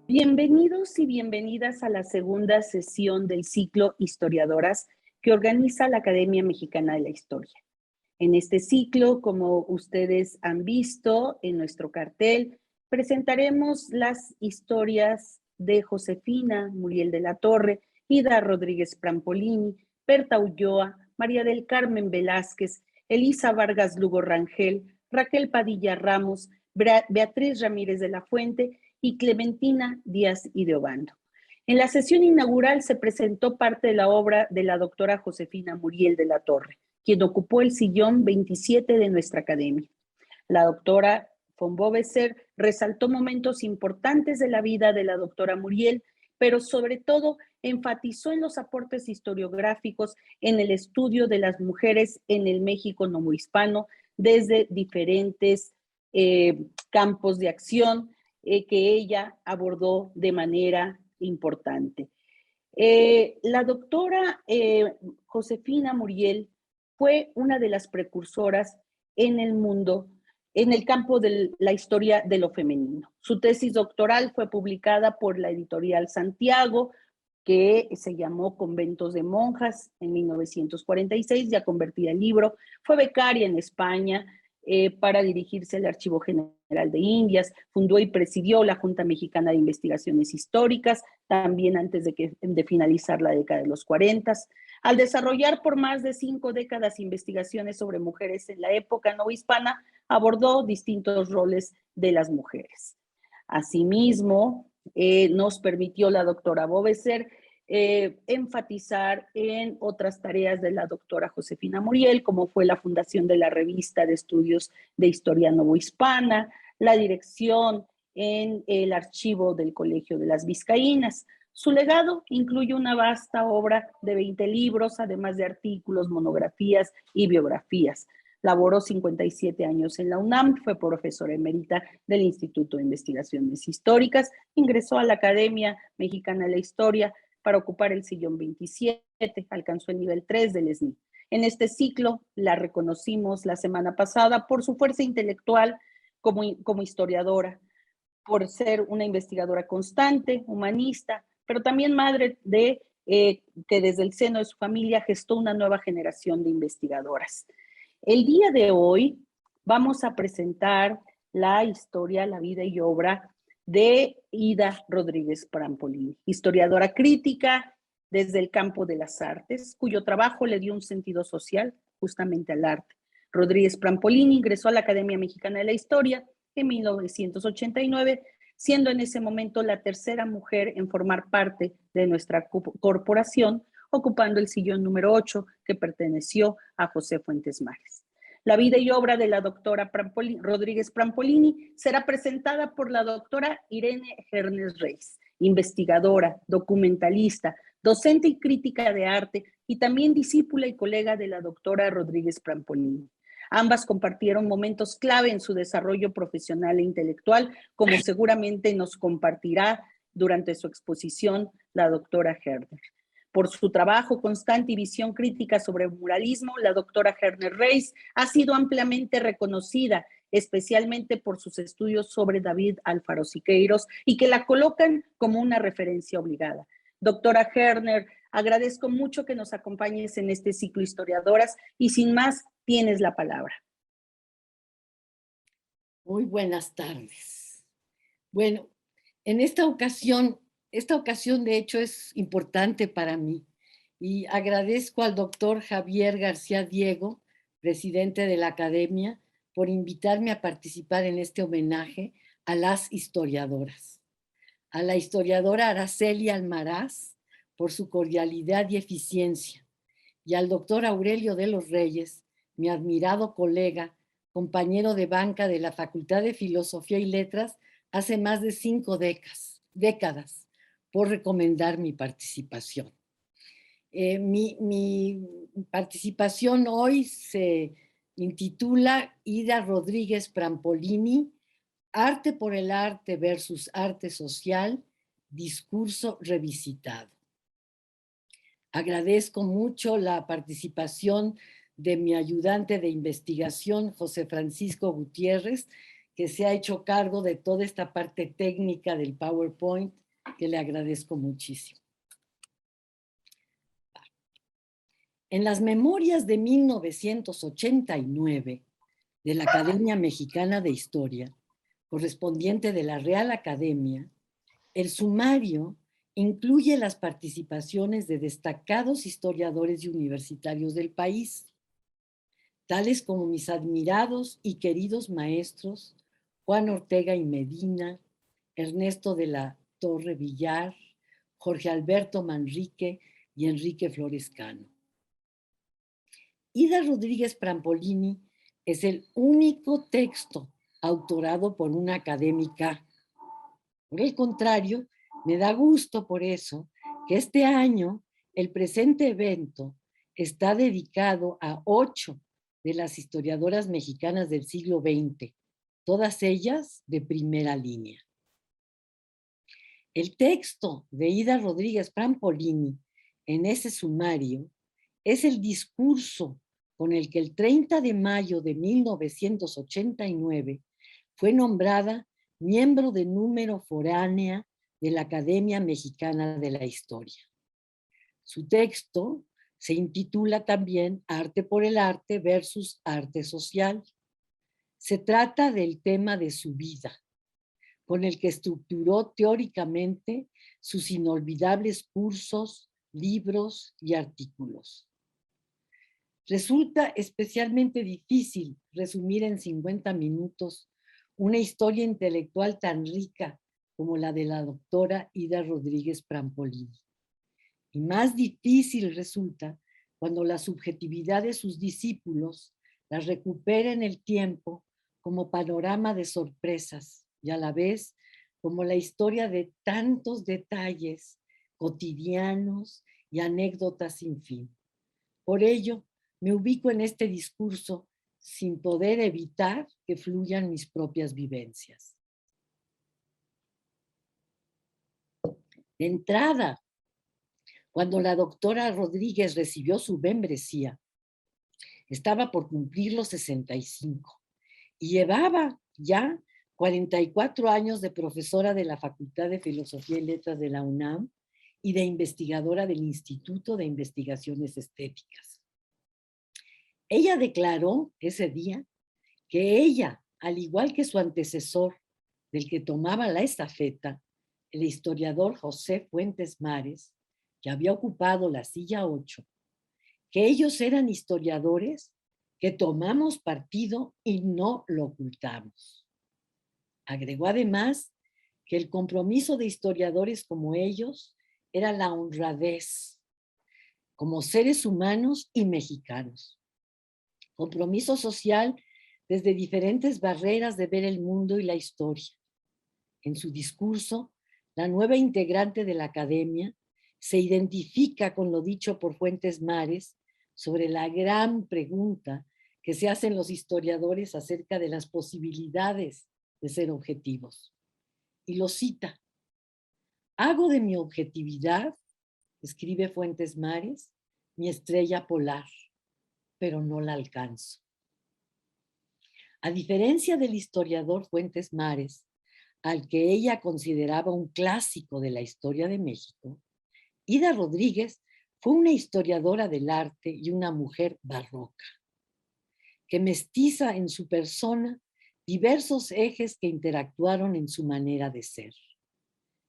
Bienvenidos y bienvenidas a la segunda sesión del ciclo Historiadoras que organiza la Academia Mexicana de la Historia. En este ciclo, como ustedes han visto en nuestro cartel, presentaremos las historias de Josefina Muriel de la Torre, Ida Rodríguez Prampolini, Berta Ulloa, María del Carmen Velázquez, Elisa Vargas Lugo Rangel, Raquel Padilla Ramos, Beatriz Ramírez de la Fuente y Clementina Díaz y de Obando. En la sesión inaugural se presentó parte de la obra de la doctora Josefina Muriel de la Torre, quien ocupó el sillón 27 de nuestra academia. La doctora von Boveser resaltó momentos importantes de la vida de la doctora Muriel, pero sobre todo enfatizó en los aportes historiográficos en el estudio de las mujeres en el México novohispano desde diferentes campos de acción que ella abordó de manera importante. La doctora Josefina Muriel fue una de las precursoras en el mundo, en el campo de la historia de lo femenino. Su tesis doctoral fue publicada por la editorial Santiago, que se llamó Conventos de Monjas en 1946, ya convertida en libro. Fue becaria en España para dirigirse al Archivo General de Indias, fundó y presidió la Junta Mexicana de Investigaciones Históricas, también antes de finalizar la década de los 40. Al desarrollar por más de 5 décadas investigaciones sobre mujeres en la época novohispana, abordó distintos roles de las mujeres. Asimismo, nos permitió la doctora Boveser enfatizar en otras tareas de la doctora Josefina Muriel, como fue la fundación de la revista de estudios de historia novohispana, la dirección en el archivo del Colegio de las Vizcaínas. Su legado incluye una vasta obra de 20 libros, además de artículos, monografías y biografías. Laboró 57 años en la UNAM, fue profesora emérita del Instituto de Investigaciones Históricas, ingresó a la Academia Mexicana de la Historia para ocupar el sillón 27, alcanzó el nivel 3 del SNI. En este ciclo la reconocimos la semana pasada por su fuerza intelectual como historiadora, por ser una investigadora constante, humanista, pero también madre que desde el seno de su familia gestó una nueva generación de investigadoras. El día de hoy vamos a presentar la historia, la vida y obra de Ida Rodríguez Prampolini, historiadora crítica desde el campo de las artes, cuyo trabajo le dio un sentido social justamente al arte. Rodríguez Prampolini ingresó a la Academia Mexicana de la Historia en 1989, siendo en ese momento la tercera mujer en formar parte de nuestra corporación, ocupando el sillón número 8 que perteneció a José Fuentes Mares. La vida y obra de la doctora Rodríguez Prampolini será presentada por la doctora Irene Hernes Reis, investigadora, documentalista, docente y crítica de arte y también discípula y colega de la doctora Rodríguez Prampolini. Ambas compartieron momentos clave en su desarrollo profesional e intelectual, como seguramente nos compartirá durante su exposición la doctora Herner. Por su trabajo constante y visión crítica sobre el muralismo, la doctora Herner Reis ha sido ampliamente reconocida, especialmente por sus estudios sobre David Alfaro Siqueiros, y que la colocan como una referencia obligada. Doctora Herner, agradezco mucho que nos acompañes en este ciclo Historiadoras y sin más, tienes la palabra. Muy buenas tardes. Bueno, en esta ocasión de hecho es importante para mí y agradezco al doctor Javier García Diego, presidente de la Academia, por invitarme a participar en este homenaje a las historiadoras. A la historiadora Araceli Almaraz por su cordialidad y eficiencia, y al doctor Aurelio de los Reyes, mi admirado colega, compañero de banca de la Facultad de Filosofía y Letras hace más de 5 décadas, por recomendar mi participación. Mi participación hoy se intitula Ida Rodríguez Prampolini, Arte por el arte versus arte social, discurso revisitado. Agradezco mucho la participación de mi ayudante de investigación, José Francisco Gutiérrez, que se ha hecho cargo de toda esta parte técnica del PowerPoint, que le agradezco muchísimo. En las memorias de 1989 de la Academia Mexicana de Historia, correspondiente de la Real Academia, el sumario incluye las participaciones de destacados historiadores y universitarios del país, tales como mis admirados y queridos maestros Juan Ortega y Medina, Ernesto de la Torre Villar, Jorge Alberto Manrique y Enrique Flores Cano. Ida Rodríguez Prampolini es el único texto autorado por una académica. Por el contrario, me da gusto por eso que este año el presente evento está dedicado a 8 de las historiadoras mexicanas del siglo XX, todas ellas de primera línea. El texto de Ida Rodríguez Prampolini en ese sumario es el discurso con el que el 30 de mayo de 1989 fue nombrada miembro de número foránea de la Academia Mexicana de la Historia. Su texto se intitula también Arte por el Arte versus Arte Social. Se trata del tema de su vida, con el que estructuró teóricamente sus inolvidables cursos, libros y artículos. Resulta especialmente difícil resumir en 50 minutos una historia intelectual tan rica como la de la doctora Ida Rodríguez Prampolini. Y más difícil resulta cuando la subjetividad de sus discípulos la recupera en el tiempo como panorama de sorpresas y a la vez como la historia de tantos detalles cotidianos y anécdotas sin fin. Por ello, me ubico en este discurso sin poder evitar que fluyan mis propias vivencias. De entrada, cuando la doctora Rodríguez recibió su membresía, estaba por cumplir los 65 y llevaba ya 44 años de profesora de la Facultad de Filosofía y Letras de la UNAM y de investigadora del Instituto de Investigaciones Estéticas. Ella declaró ese día que ella, al igual que su antecesor, del que tomaba la estafeta, el historiador José Fuentes Mares, que había ocupado la silla 8, que ellos eran historiadores que tomamos partido y no lo ocultamos. Agregó además que el compromiso de historiadores como ellos era la honradez, como seres humanos y mexicanos. Compromiso social desde diferentes barreras de ver el mundo y la historia. En su discurso, la nueva integrante de la academia se identifica con lo dicho por Fuentes Mares sobre la gran pregunta que se hacen los historiadores acerca de las posibilidades de ser objetivos. Y lo cita: hago de mi objetividad, escribe Fuentes Mares, mi estrella polar, pero no la alcanzo. A diferencia del historiador Fuentes Mares, al que ella consideraba un clásico de la historia de México, Ida Rodríguez fue una historiadora del arte y una mujer barroca, que mestiza en su persona diversos ejes que interactuaron en su manera de ser: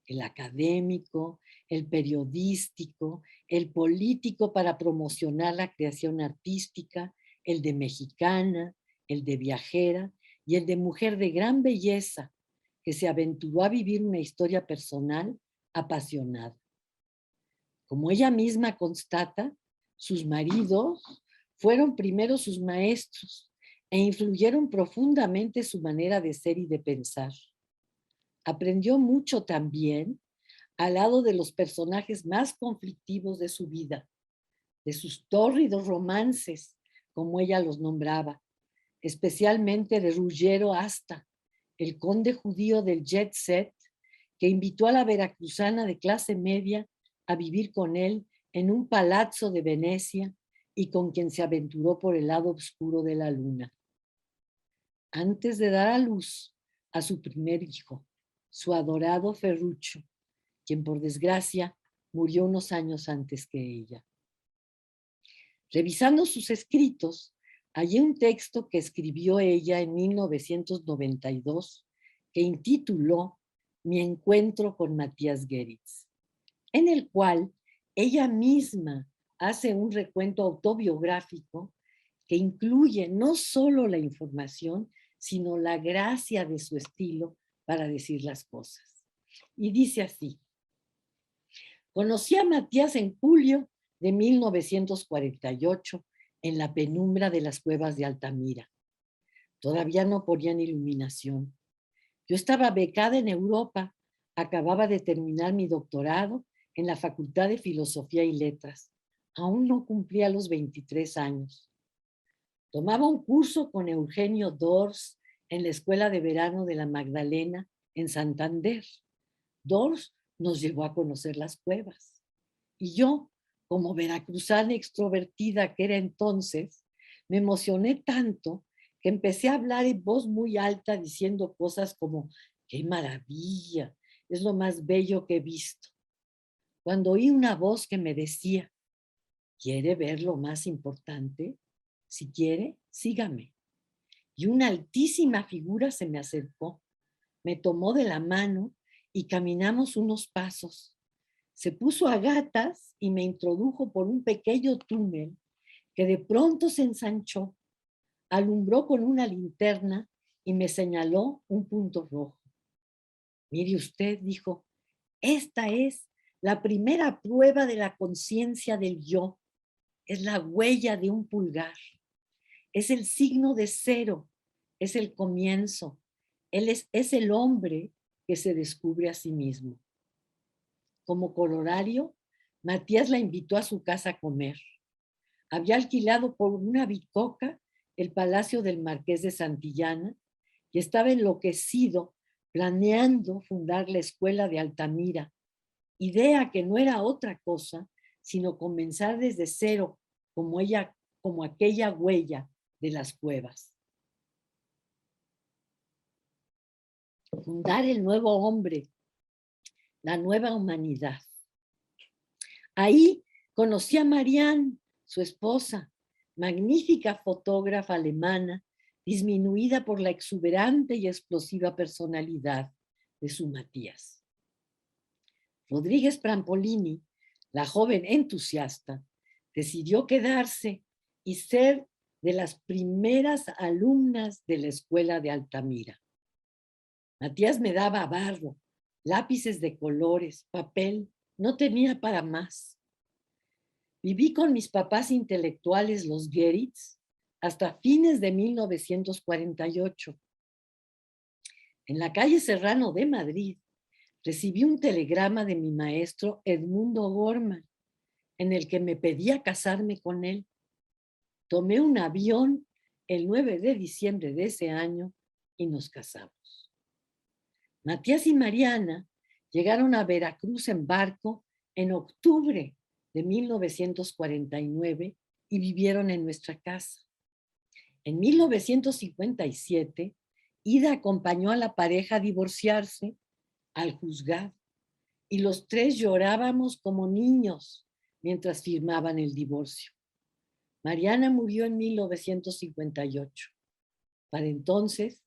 el académico, el periodístico, el político para promocionar la creación artística, el de mexicana, el de viajera y el de mujer de gran belleza que se aventuró a vivir una historia personal apasionada. Como ella misma constata, sus maridos fueron primero sus maestros e influyeron profundamente su manera de ser y de pensar. Aprendió mucho también al lado de los personajes más conflictivos de su vida, de sus tórridos romances, como ella los nombraba, especialmente de Ruggiero Asta, el conde judío del jet set, que invitó a la veracruzana de clase media a vivir con él en un palazzo de Venecia y con quien se aventuró por el lado oscuro de la luna. Antes de dar a luz a su primer hijo, su adorado Ferruccio, quien por desgracia murió unos años antes que ella. Revisando sus escritos, hallé un texto que escribió ella en 1992 que intituló Mi encuentro con Matías Geritz, en el cual ella misma hace un recuento autobiográfico que incluye no solo la información, sino la gracia de su estilo para decir las cosas. Y dice así: conocí a Matías en julio de 1948 en la penumbra de las cuevas de Altamira. Todavía no ponían iluminación. Yo estaba becada en Europa, acababa de terminar mi doctorado en la Facultad de Filosofía y Letras. Aún no cumplía los 23 años. Tomaba un curso con Eugenio Dors en la Escuela de Verano de la Magdalena en Santander. Dors nos llevó a conocer las cuevas. Y yo, como veracruzana extrovertida que era entonces, me emocioné tanto que empecé a hablar en voz muy alta diciendo cosas como, ¡qué maravilla! Es lo más bello que he visto. Cuando oí una voz que me decía, ¿quiere ver lo más importante? Si quiere, sígame. Y una altísima figura se me acercó, me tomó de la mano y caminamos unos pasos. Se puso a gatas y me introdujo por un pequeño túnel que de pronto se ensanchó, alumbró con una linterna y me señaló un punto rojo. Mire usted, dijo, esta es la primera prueba de la conciencia del yo. Es la huella de un pulgar. Es el signo de cero. Es el comienzo. Él es el hombre que se descubre a sí mismo. Como corolario, Matías la invitó a su casa a comer. Había alquilado por una bicoca el palacio del Marqués de Santillana y estaba enloquecido planeando fundar la escuela de Altamira, idea que no era otra cosa sino comenzar desde cero como aquella huella de las cuevas. Fundar el nuevo hombre, la nueva humanidad. Ahí conocí a Marianne, su esposa, magnífica fotógrafa alemana, disminuida por la exuberante y explosiva personalidad de su Matías. Rodríguez Prampolini, la joven entusiasta, decidió quedarse y ser de las primeras alumnas de la escuela de Altamira. Matías me daba barro, lápices de colores, papel, no tenía para más. Viví con mis papás intelectuales, los Geritz, hasta fines de 1948. En la calle Serrano de Madrid, recibí un telegrama de mi maestro Edmundo Gorman, en el que me pedía casarme con él. Tomé un avión el 9 de diciembre de ese año y nos casamos. Matías y Mariana llegaron a Veracruz en barco en octubre de 1949 y vivieron en nuestra casa. En 1957, Ida acompañó a la pareja a divorciarse al juzgado y los tres llorábamos como niños mientras firmaban el divorcio. Mariana murió en 1958. Para entonces,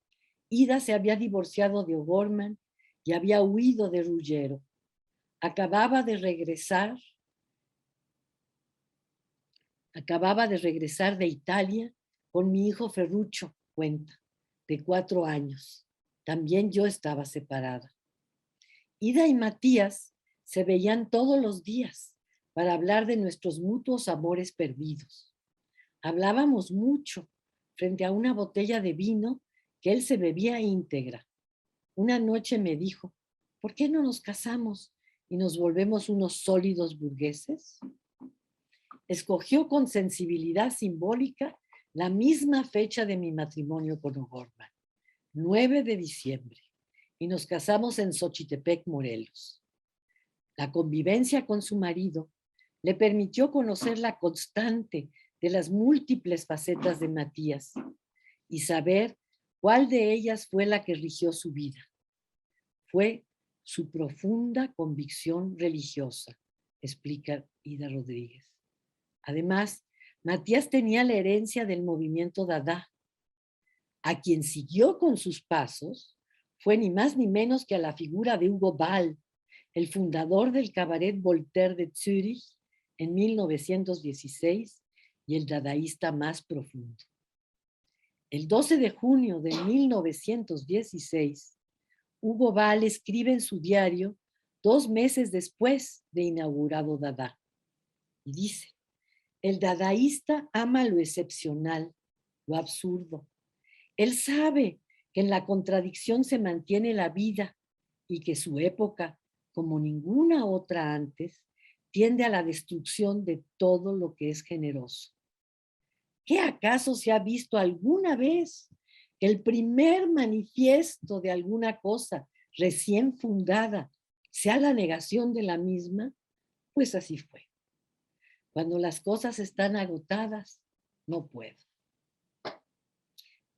Ida se había divorciado de O'Gorman y había huido de Ruggiero. Acababa de regresar de Italia con mi hijo Ferruccio, cuenta, de 4 años. También yo estaba separada. Ida y Matías se veían todos los días para hablar de nuestros mutuos amores perdidos. Hablábamos mucho frente a una botella de vino que él se bebía íntegra. Una noche me dijo, ¿por qué no nos casamos y nos volvemos unos sólidos burgueses? Escogió con sensibilidad simbólica la misma fecha de mi matrimonio con O'Gorman, 9 de diciembre, y nos casamos en Xochitepec, Morelos. La convivencia con su marido le permitió conocer la constante de las múltiples facetas de Matías y saber ¿Cuál de ellas fue la que rigió su vida? Fue su profunda convicción religiosa, explica Ida Rodríguez. Además, Matías tenía la herencia del movimiento Dada. A quien siguió con sus pasos fue ni más ni menos que a la figura de Hugo Ball, el fundador del Cabaret Voltaire de Zúrich en 1916 y el dadaísta más profundo. El 12 de junio de 1916, Hugo Ball escribe en su diario 2 meses después de inaugurado Dada, y dice: el dadaísta ama lo excepcional, lo absurdo. Él sabe que en la contradicción se mantiene la vida y que su época, como ninguna otra antes, tiende a la destrucción de todo lo que es generoso. ¿Qué acaso se ha visto alguna vez que el primer manifiesto de alguna cosa recién fundada sea la negación de la misma? Pues así fue. Cuando las cosas están agotadas, no puedo.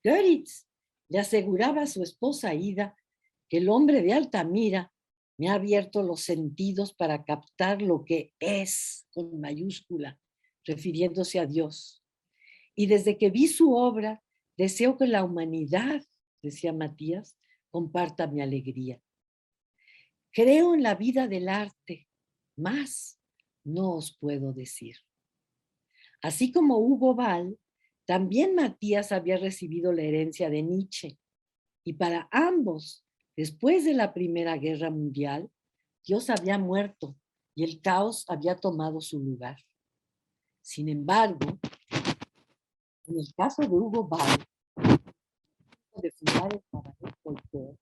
Goeritz le aseguraba a su esposa Ida que el hombre de Altamira me ha abierto los sentidos para captar lo que es, con mayúscula, refiriéndose a Dios. Y desde que vi su obra, deseo que la humanidad, decía Matías, comparta mi alegría. Creo en la vida del arte, más no os puedo decir. Así como Hugo Ball, también Matías había recibido la herencia de Nietzsche, y para ambos, después de la Primera Guerra Mundial, Dios había muerto y el caos había tomado su lugar. Sin embargo, en el caso de Hugo Ball, de fundar el Cabaret Voltaire,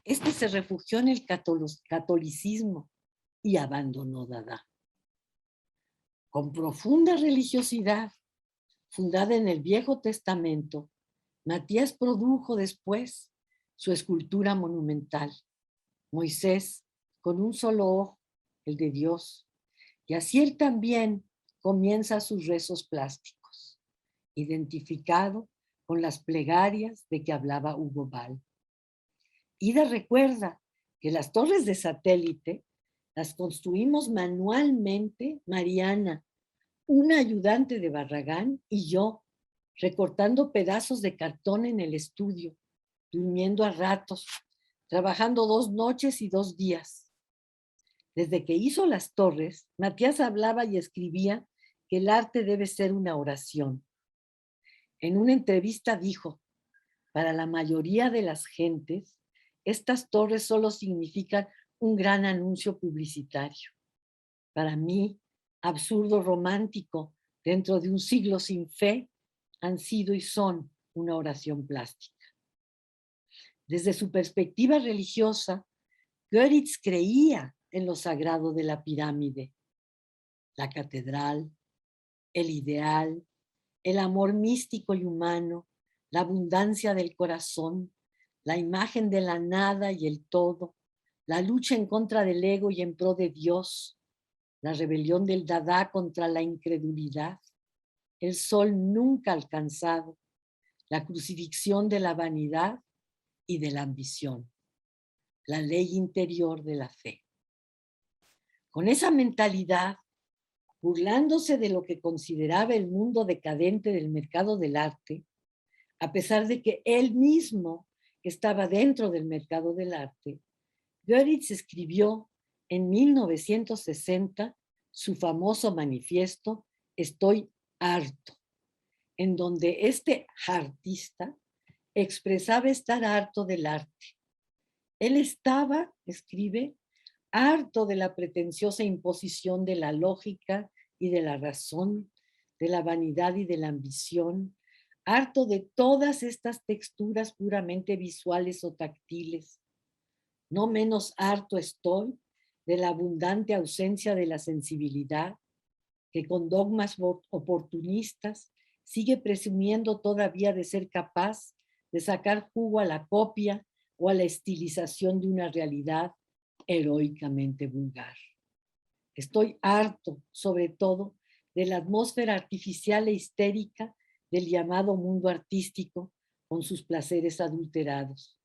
este se refugió en el catolicismo y abandonó Dada. Con profunda religiosidad, fundada en el Viejo Testamento, Matías produjo después su escultura monumental, Moisés con un solo ojo, el de Dios, y así él también comienza sus rezos plásticos, identificado con las plegarias de que hablaba Hugo Ball. Ida recuerda que las torres de satélite las construimos manualmente Mariana, una ayudante de Barragán y yo, recortando pedazos de cartón en el estudio, durmiendo a ratos, trabajando 2 noches y 2 días. Desde que hizo las torres, Matías hablaba y escribía que el arte debe ser una oración. En una entrevista dijo: para la mayoría de las gentes, estas torres solo significan un gran anuncio publicitario. Para mí, absurdo romántico, dentro de un siglo sin fe, han sido y son una oración plástica. Desde su perspectiva religiosa, Goeritz creía en lo sagrado de la pirámide, la catedral, el ideal, el amor místico y humano, la abundancia del corazón, la imagen de la nada y el todo, la lucha en contra del ego y en pro de Dios, la rebelión del Dada contra la incredulidad, el sol nunca alcanzado, la crucifixión de la vanidad y de la ambición, la ley interior de la fe. Con esa mentalidad, burlándose de lo que consideraba el mundo decadente del mercado del arte, a pesar de que él mismo estaba dentro del mercado del arte, Goeritz escribió en 1960 su famoso manifiesto Estoy harto, en donde este artista expresaba estar harto del arte. Él estaba, escribe, harto de la pretenciosa imposición de la lógica y de la razón, de la vanidad y de la ambición, harto de todas estas texturas puramente visuales o táctiles. No menos harto estoy de la abundante ausencia de la sensibilidad, que con dogmas oportunistas sigue presumiendo todavía de ser capaz de sacar jugo a la copia o a la estilización de una realidad heroicamente vulgar. Estoy harto, sobre todo, de la atmósfera artificial e histérica del llamado mundo artístico, con sus placeres adulterados.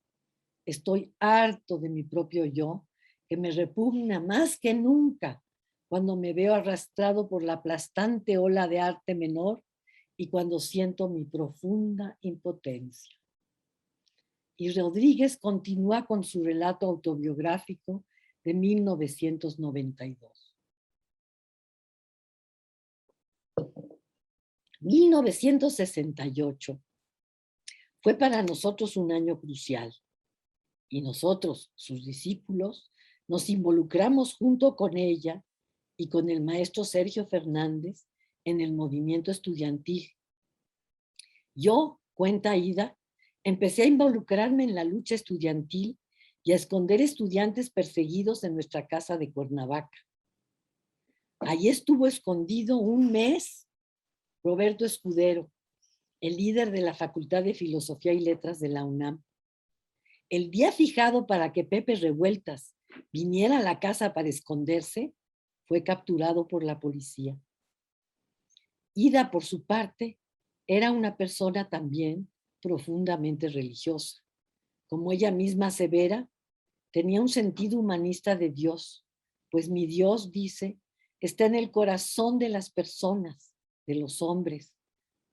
Estoy harto de mi propio yo, que me repugna más que nunca cuando me veo arrastrado por la aplastante ola de arte menor y cuando siento mi profunda impotencia. Y Rodríguez continúa con su relato autobiográfico de 1992. 1968 fue para nosotros un año crucial y nosotros, sus discípulos, nos involucramos junto con ella y con el maestro Sergio Fernández en el movimiento estudiantil. Yo, cuenta Ida, empecé a involucrarme en la lucha estudiantil y a esconder estudiantes perseguidos en nuestra casa de Cuernavaca. Allí estuvo escondido un mes Roberto Escudero, el líder de la Facultad de Filosofía y Letras de la UNAM. El día fijado para que Pepe Revueltas viniera a la casa para esconderse, fue capturado por la policía. Ida, por su parte, era una persona también profundamente religiosa. Como ella misma asevera, tenía un sentido humanista de Dios, pues mi Dios, dice, está en el corazón de las personas, de los hombres.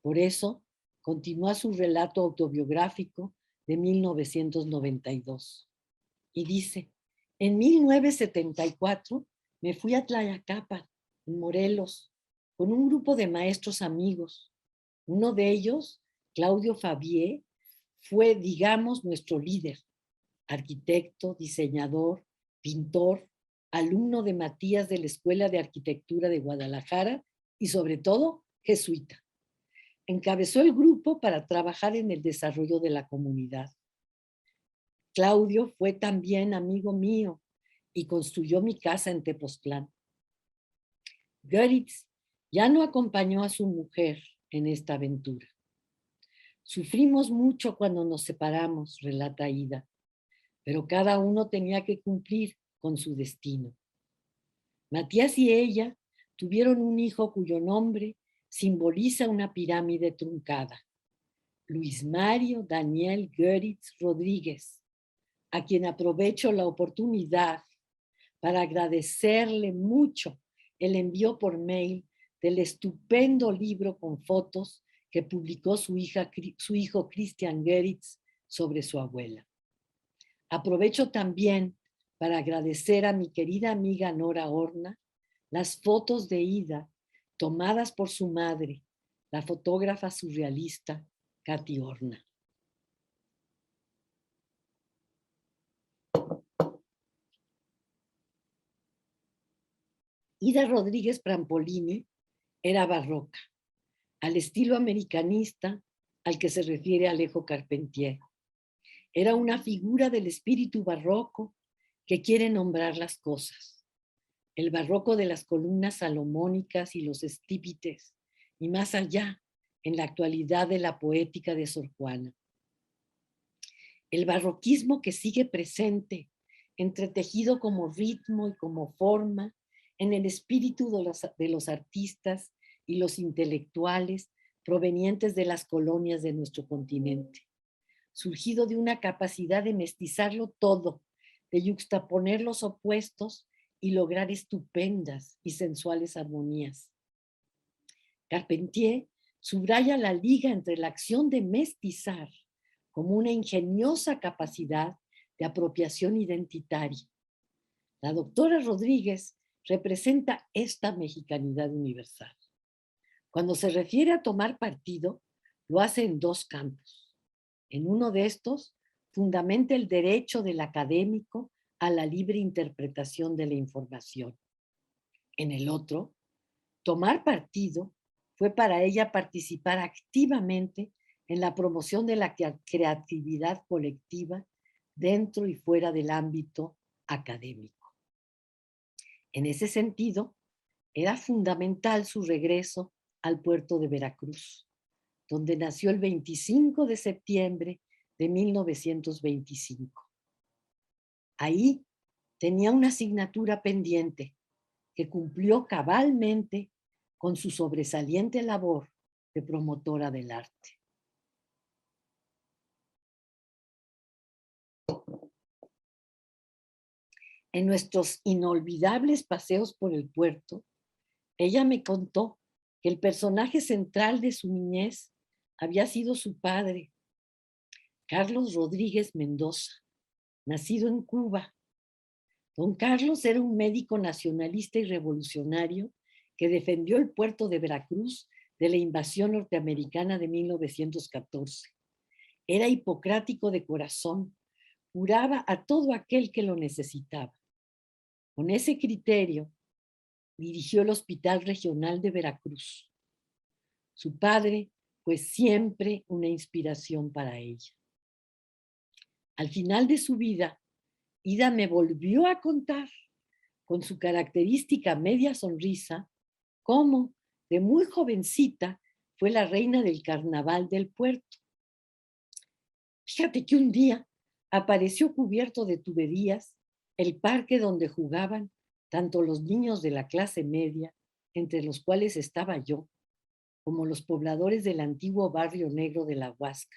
Por eso, continúa su relato autobiográfico de 1992. Y dice, en 1974 me fui a Tlayacapan, en Morelos, con un grupo de maestros amigos. Uno de ellos, Claudio Fabié, fue, digamos, nuestro líder, arquitecto, diseñador, pintor, alumno de Matías de la Escuela de Arquitectura de Guadalajara y sobre todo jesuita. Encabezó el grupo para trabajar en el desarrollo de la comunidad. Claudio fue también amigo mío y construyó mi casa en Tepoztlán. Goeritz ya no acompañó a su mujer en esta aventura. Sufrimos mucho cuando nos separamos, relata Ida, pero cada uno tenía que cumplir con su destino. Matías y ella tuvieron un hijo cuyo nombre simboliza una pirámide truncada, Luis Mario Daniel Goeritz Rodríguez, a quien aprovecho la oportunidad para agradecerle mucho el envío por mail del estupendo libro con fotos que publicó su hijo Christian Goeritz sobre su abuela. Aprovecho también para agradecer a mi querida amiga Nora Horna las fotos de Ida tomadas por su madre, la fotógrafa surrealista Katy Horna. Ida Rodríguez Prampolini era barroca, al estilo americanista al que se refiere Alejo Carpentier. Era una figura del espíritu barroco que quiere nombrar las cosas. El barroco de las columnas salomónicas y los estípites, y más allá, en la actualidad de la poética de Sor Juana. El barroquismo que sigue presente, entretejido como ritmo y como forma, en el espíritu de los artistas y los intelectuales provenientes de las colonias de nuestro continente, surgido de una capacidad de mestizarlo todo, de yuxtaponer los opuestos y lograr estupendas y sensuales armonías. Carpentier subraya la liga entre la acción de mestizar como una ingeniosa capacidad de apropiación identitaria. La doctora Rodríguez representa esta mexicanidad universal. Cuando se refiere a tomar partido, lo hace en dos campos. En uno de estos, fundamenta el derecho del académico a la libre interpretación de la información. En el otro, tomar partido fue para ella participar activamente en la promoción de la creatividad colectiva dentro y fuera del ámbito académico. En ese sentido, era fundamental su regreso al puerto de Veracruz, donde nació el 25 de septiembre de 1925. Ahí tenía una asignatura pendiente que cumplió cabalmente con su sobresaliente labor de promotora del arte. En nuestros inolvidables paseos por el puerto, ella me contó que el personaje central de su niñez había sido su padre, Carlos Rodríguez Mendoza, nacido en Cuba. Don Carlos era un médico nacionalista y revolucionario que defendió el puerto de Veracruz de la invasión norteamericana de 1914. Era hipocrático de corazón, juraba a todo aquel que lo necesitaba. Con ese criterio, dirigió el Hospital Regional de Veracruz. Su padre fue siempre una inspiración para ella. Al final de su vida, Ida me volvió a contar, con su característica media sonrisa, cómo de muy jovencita fue la reina del carnaval del puerto. Fíjate que un día apareció cubierto de tuberías el parque donde jugaban tanto los niños de la clase media, entre los cuales estaba yo, como los pobladores del antiguo barrio negro de la Huasca.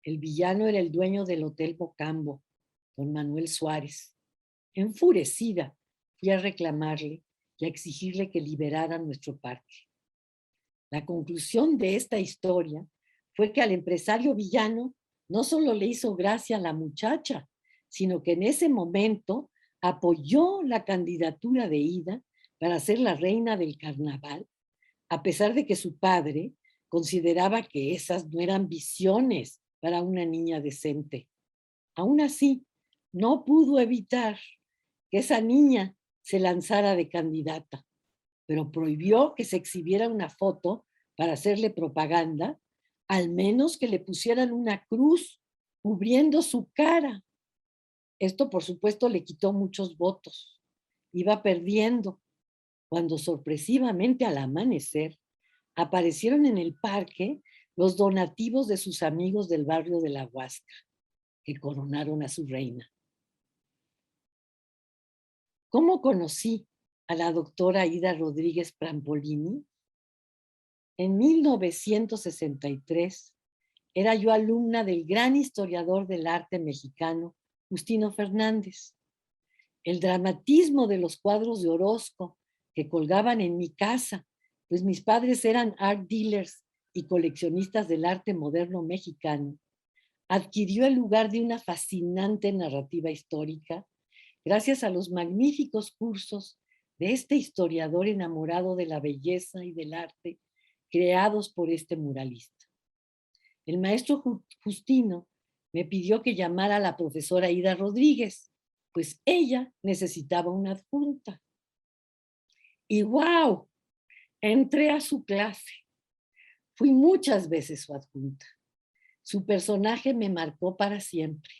El villano era el dueño del Hotel Mocambo, don Manuel Suárez. Enfurecida, fui a reclamarle y a exigirle que liberara nuestro parque. La conclusión de esta historia fue que al empresario villano no solo le hizo gracia a la muchacha, sino que en ese momento apoyó la candidatura de Ida para ser la reina del carnaval, a pesar de que su padre consideraba que esas no eran visiones para una niña decente. Aún así, no pudo evitar que esa niña se lanzara de candidata, pero prohibió que se exhibiera una foto para hacerle propaganda, al menos que le pusieran una cruz cubriendo su cara. Esto, por supuesto, le quitó muchos votos. Iba perdiendo cuando sorpresivamente al amanecer aparecieron en el parque los donativos de sus amigos del barrio de la Huasca, que coronaron a su reina. ¿Cómo conocí a la doctora Ida Rodríguez Prampolini? En 1963 era yo alumna del gran historiador del arte mexicano, Justino Fernández. El dramatismo de los cuadros de Orozco que colgaban en mi casa, pues mis padres eran art dealers y coleccionistas del arte moderno mexicano, adquirió el lugar de una fascinante narrativa histórica gracias a los magníficos cursos de este historiador enamorado de la belleza y del arte creados por este muralista. El maestro Justino me pidió que llamara a la profesora Ida Rodríguez, pues ella necesitaba una adjunta. Y ¡wow! Entré a su clase. Fui muchas veces su adjunta. Su personaje me marcó para siempre.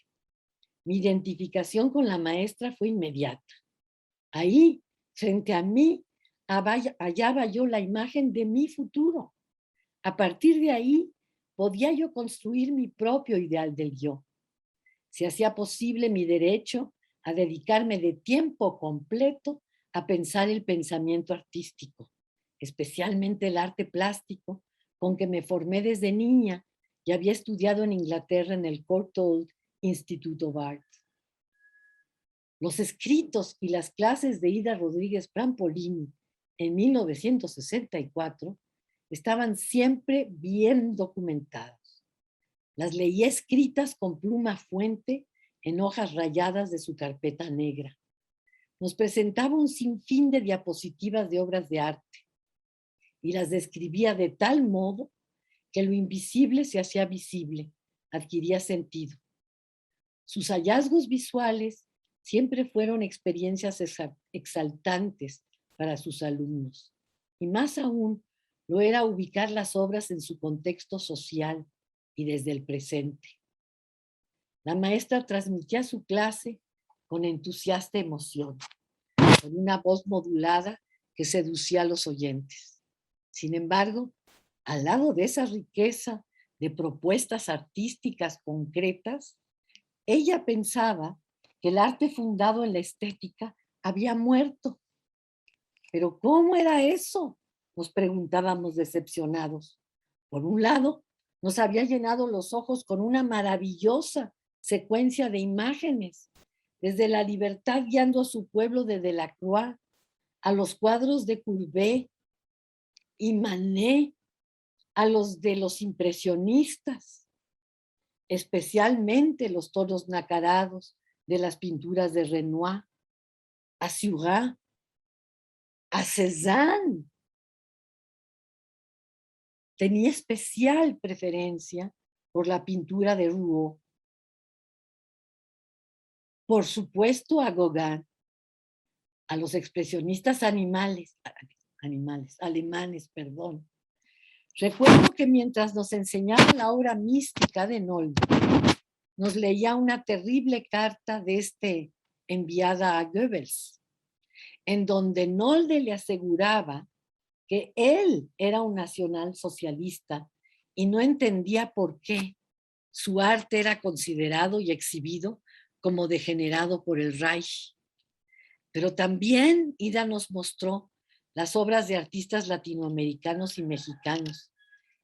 Mi identificación con la maestra fue inmediata. Ahí, frente a mí, hallaba yo la imagen de mi futuro. A partir de ahí, podía yo construir mi propio ideal del yo. Se hacía posible mi derecho a dedicarme de tiempo completo a pensar el pensamiento artístico, especialmente el arte plástico, con que me formé desde niña y había estudiado en Inglaterra en el Courtauld Institute of Art. Los escritos y las clases de Ida Rodríguez Prampolini en 1964 estaban siempre bien documentados. Las leí escritas con pluma fuente en hojas rayadas de su carpeta negra. Nos presentaba un sinfín de diapositivas de obras de arte y las describía de tal modo que lo invisible se hacía visible, adquiría sentido. Sus hallazgos visuales siempre fueron experiencias exaltantes para sus alumnos, y más aún lo era ubicar las obras en su contexto social y desde el presente. La maestra transmitía su clase con entusiasta emoción, con una voz modulada que seducía a los oyentes. Sin embargo, al lado de esa riqueza de propuestas artísticas concretas, ella pensaba que el arte fundado en la estética había muerto. ¿Pero cómo era eso?, nos preguntábamos decepcionados. Por un lado, nos había llenado los ojos con una maravillosa secuencia de imágenes, desde La Libertad guiando a su pueblo de Delacroix, a los cuadros de Courbet y Manet, a los de los impresionistas, especialmente los tonos nacarados de las pinturas de Renoir, a Seurat, a Cézanne. Tenía especial preferencia por la pintura de Rouault. Por supuesto a Gauguin, a los expresionistas alemanes, perdón. Recuerdo que mientras nos enseñaba la obra mística de Nolde, nos leía una terrible carta de este enviada a Goebbels, en donde Nolde le aseguraba que él era un nacionalsocialista y no entendía por qué su arte era considerado y exhibido como degenerado por el Reich. Pero también Ida nos mostró las obras de artistas latinoamericanos y mexicanos,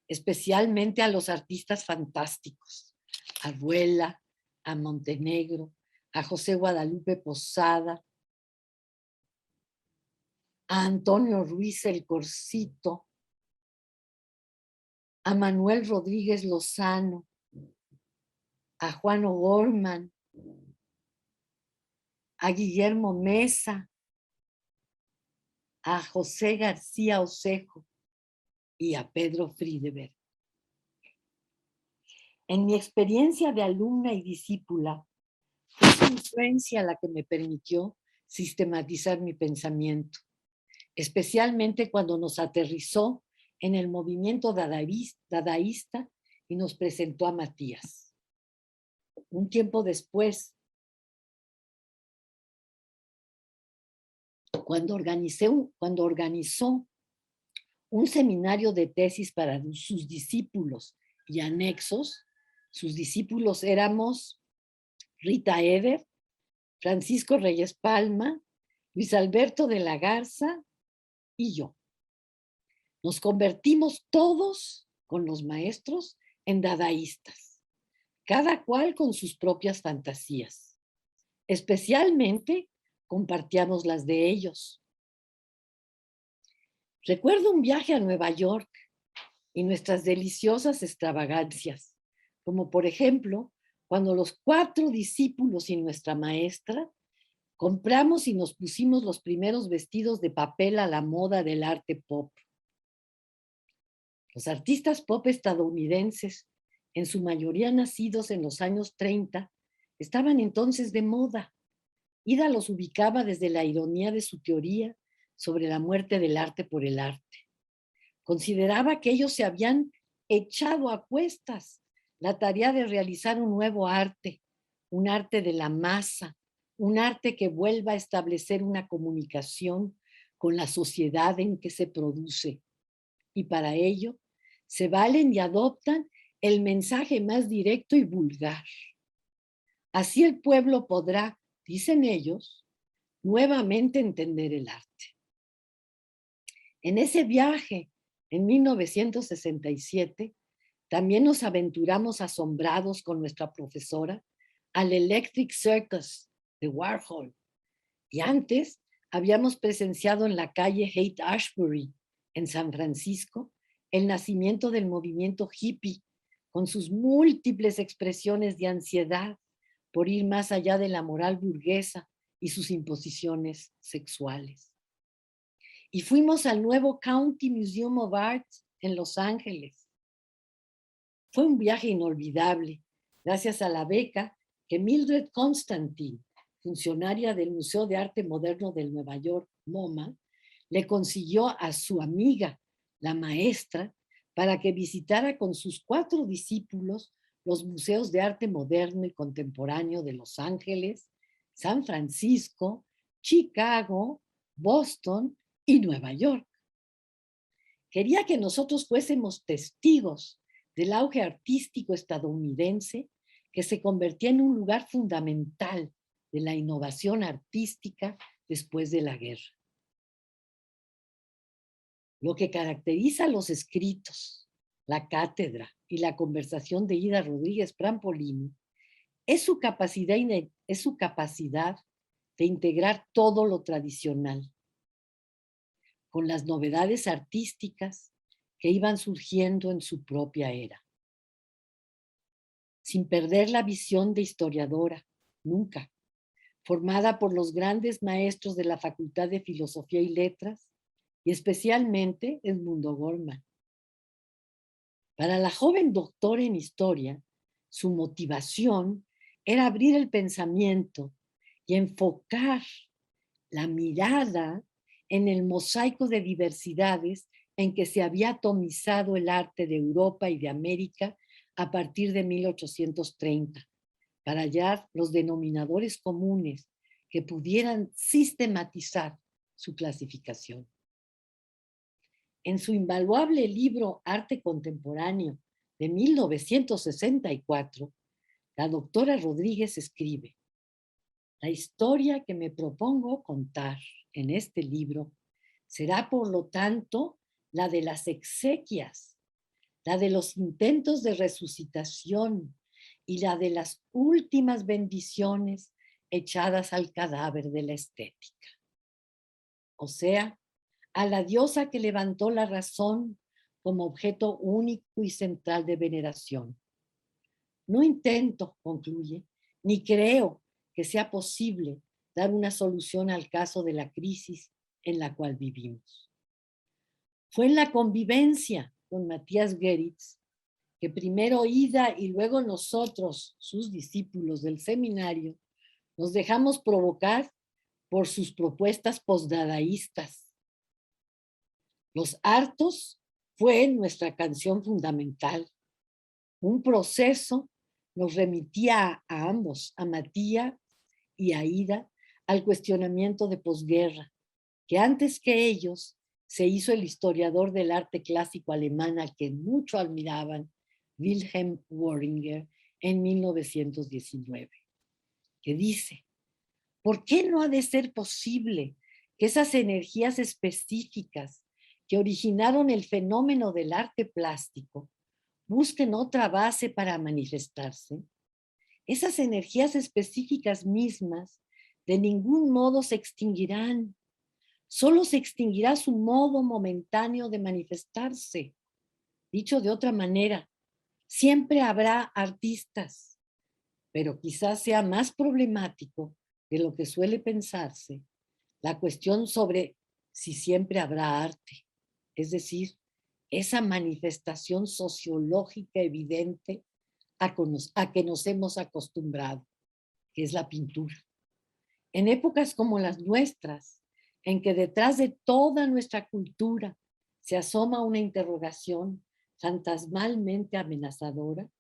especialmente a los artistas fantásticos, a Abuela, a Montenegro, a José Guadalupe Posada, a Antonio Ruiz el Corsito, a Manuel Rodríguez Lozano, a Juan O'Gorman, a Guillermo Mesa, a José García Osejo y a Pedro Friedeberg. En mi experiencia de alumna y discípula, fue su influencia la que me permitió sistematizar mi pensamiento, especialmente cuando nos aterrizó en el movimiento dadaísta y nos presentó a Matías. Un tiempo después, cuando organizó un seminario de tesis para sus discípulos y anexos, sus discípulos éramos Rita Eder, Francisco Reyes Palma, Luis Alberto de la Garza y yo. Nos convertimos todos con los maestros en dadaístas, cada cual con sus propias fantasías. Especialmente compartíamos las de ellos. Recuerdo un viaje a Nueva York y nuestras deliciosas extravagancias, como por ejemplo, cuando los 4 discípulos y nuestra maestra compramos y nos pusimos los primeros vestidos de papel a la moda del arte pop. Los artistas pop estadounidenses, en su mayoría nacidos en los años 30, estaban entonces de moda. Ida los ubicaba desde la ironía de su teoría sobre la muerte del arte por el arte. Consideraba que ellos se habían echado a cuestas la tarea de realizar un nuevo arte, un arte de la masa, un arte que vuelva a establecer una comunicación con la sociedad en que se produce. Y para ello se valen y adoptan el mensaje más directo y vulgar. Así el pueblo podrá, dicen ellos, nuevamente entender el arte. En ese viaje, en 1967, también nos aventuramos asombrados con nuestra profesora al Electric Circus de Warhol. Y antes habíamos presenciado en la calle Haight-Ashbury, en San Francisco, el nacimiento del movimiento hippie, con sus múltiples expresiones de ansiedad por ir más allá de la moral burguesa y sus imposiciones sexuales. Y fuimos al nuevo County Museum of Art en Los Ángeles. Fue un viaje inolvidable, gracias a la beca que Mildred Constantine, funcionaria del Museo de Arte Moderno del Nueva York, MoMA, le consiguió a su amiga, la maestra, para que visitara con sus 4 discípulos los museos de arte moderno y contemporáneo de Los Ángeles, San Francisco, Chicago, Boston y Nueva York. Quería que nosotros fuésemos testigos del auge artístico estadounidense que se convertía en un lugar fundamental de la innovación artística después de la guerra. Lo que caracteriza los escritos, la cátedra y la conversación de Ida Rodríguez Prampolini es su capacidad es su capacidad de integrar todo lo tradicional con las novedades artísticas que iban surgiendo en su propia era, sin perder la visión de historiadora, nunca, formada por los grandes maestros de la Facultad de Filosofía y Letras, y especialmente Edmundo Gorman. Para la joven doctora en historia, su motivación era abrir el pensamiento y enfocar la mirada en el mosaico de diversidades en que se había atomizado el arte de Europa y de América a partir de 1830, para hallar los denominadores comunes que pudieran sistematizar su clasificación. En su invaluable libro Arte Contemporáneo de 1964, la doctora Rodríguez escribe: la historia que me propongo contar en este libro será, por lo tanto, la de las exequias, la de los intentos de resucitación y la de las últimas bendiciones echadas al cadáver de la estética. O sea, a la diosa que levantó la razón como objeto único y central de veneración. No intento, concluye, ni creo que sea posible dar una solución al caso de la crisis en la cual vivimos. Fue en la convivencia con Matías Geritz que primero Ida y luego nosotros, sus discípulos del seminario, nos dejamos provocar por sus propuestas postdadaístas. Los hartos fue nuestra canción fundamental. Un proceso nos remitía a ambos, a Matías y a Ida, al cuestionamiento de posguerra, que antes que ellos se hizo el historiador del arte clásico alemán al que mucho admiraban, Wilhelm Wöhringer, en 1919, que dice: ¿por qué no ha de ser posible que esas energías específicas que originaron el fenómeno del arte plástico busquen otra base para manifestarse? Esas energías específicas mismas de ningún modo se extinguirán. Solo se extinguirá su modo momentáneo de manifestarse. Dicho de otra manera, siempre habrá artistas, pero quizás sea más problemático de lo que suele pensarse la cuestión sobre si siempre habrá arte, es decir, esa manifestación sociológica evidente a que nos hemos acostumbrado, que es la pintura. En épocas como las nuestras, en que detrás de toda nuestra cultura se asoma una interrogación fantasmalmente amenazadora,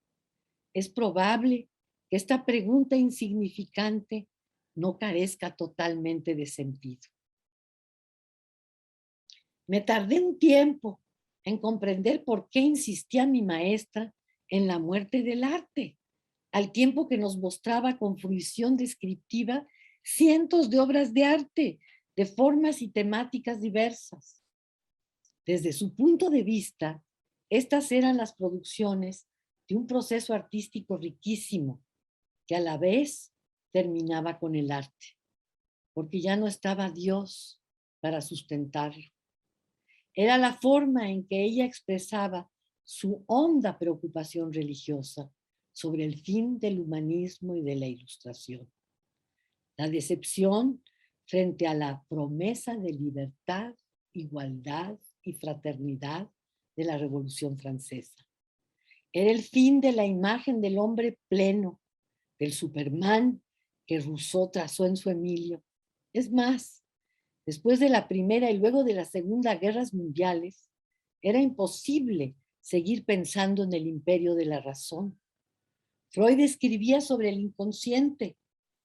es probable que esta pregunta insignificante no carezca totalmente de sentido. Me tardé un tiempo en comprender por qué insistía mi maestra en la muerte del arte, al tiempo que nos mostraba con fruición descriptiva cientos de obras de arte de formas y temáticas diversas. Desde su punto de vista, estas eran las producciones de un proceso artístico riquísimo que a la vez terminaba con el arte, porque ya no estaba Dios para sustentarlo. Era la forma en que ella expresaba su honda preocupación religiosa sobre el fin del humanismo y de la ilustración. La decepción frente a la promesa de libertad, igualdad y fraternidad de la Revolución Francesa. Era el fin de la imagen del hombre pleno, del Superman que Rousseau trazó en su Emilio. Es más, después de la Primera y luego de la Segunda Guerras Mundiales, era imposible seguir pensando en el imperio de la razón. Freud escribía sobre el inconsciente,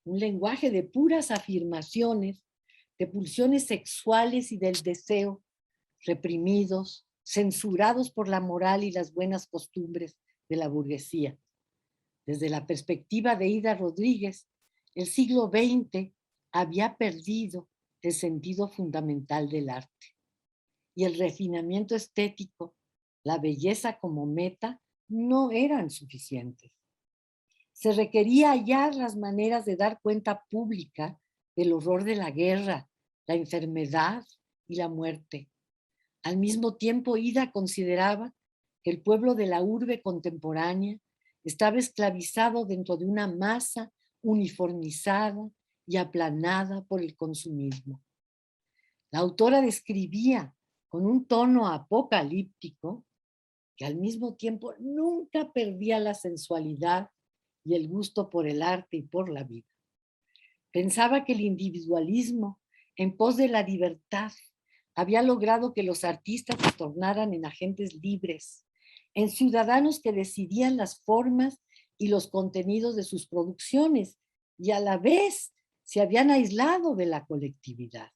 un lenguaje de puras afirmaciones, de pulsiones sexuales y del deseo, reprimidos, censurados por la moral y las buenas costumbres de la burguesía. Desde la perspectiva de Ida Rodríguez, el siglo XX había perdido el sentido fundamental del arte. Y el refinamiento estético, la belleza como meta, no eran suficientes. Se requería hallar las maneras de dar cuenta pública del horror de la guerra, la enfermedad y la muerte. Al mismo tiempo, Ida consideraba que el pueblo de la urbe contemporánea estaba esclavizado dentro de una masa uniformizada y aplanada por el consumismo. La autora describía con un tono apocalíptico que al mismo tiempo nunca perdía la sensualidad y el gusto por el arte y por la vida. Pensaba que el individualismo en pos de la libertad había logrado que los artistas se tornaran en agentes libres, en ciudadanos que decidían las formas y los contenidos de sus producciones y a la vez se habían aislado de la colectividad,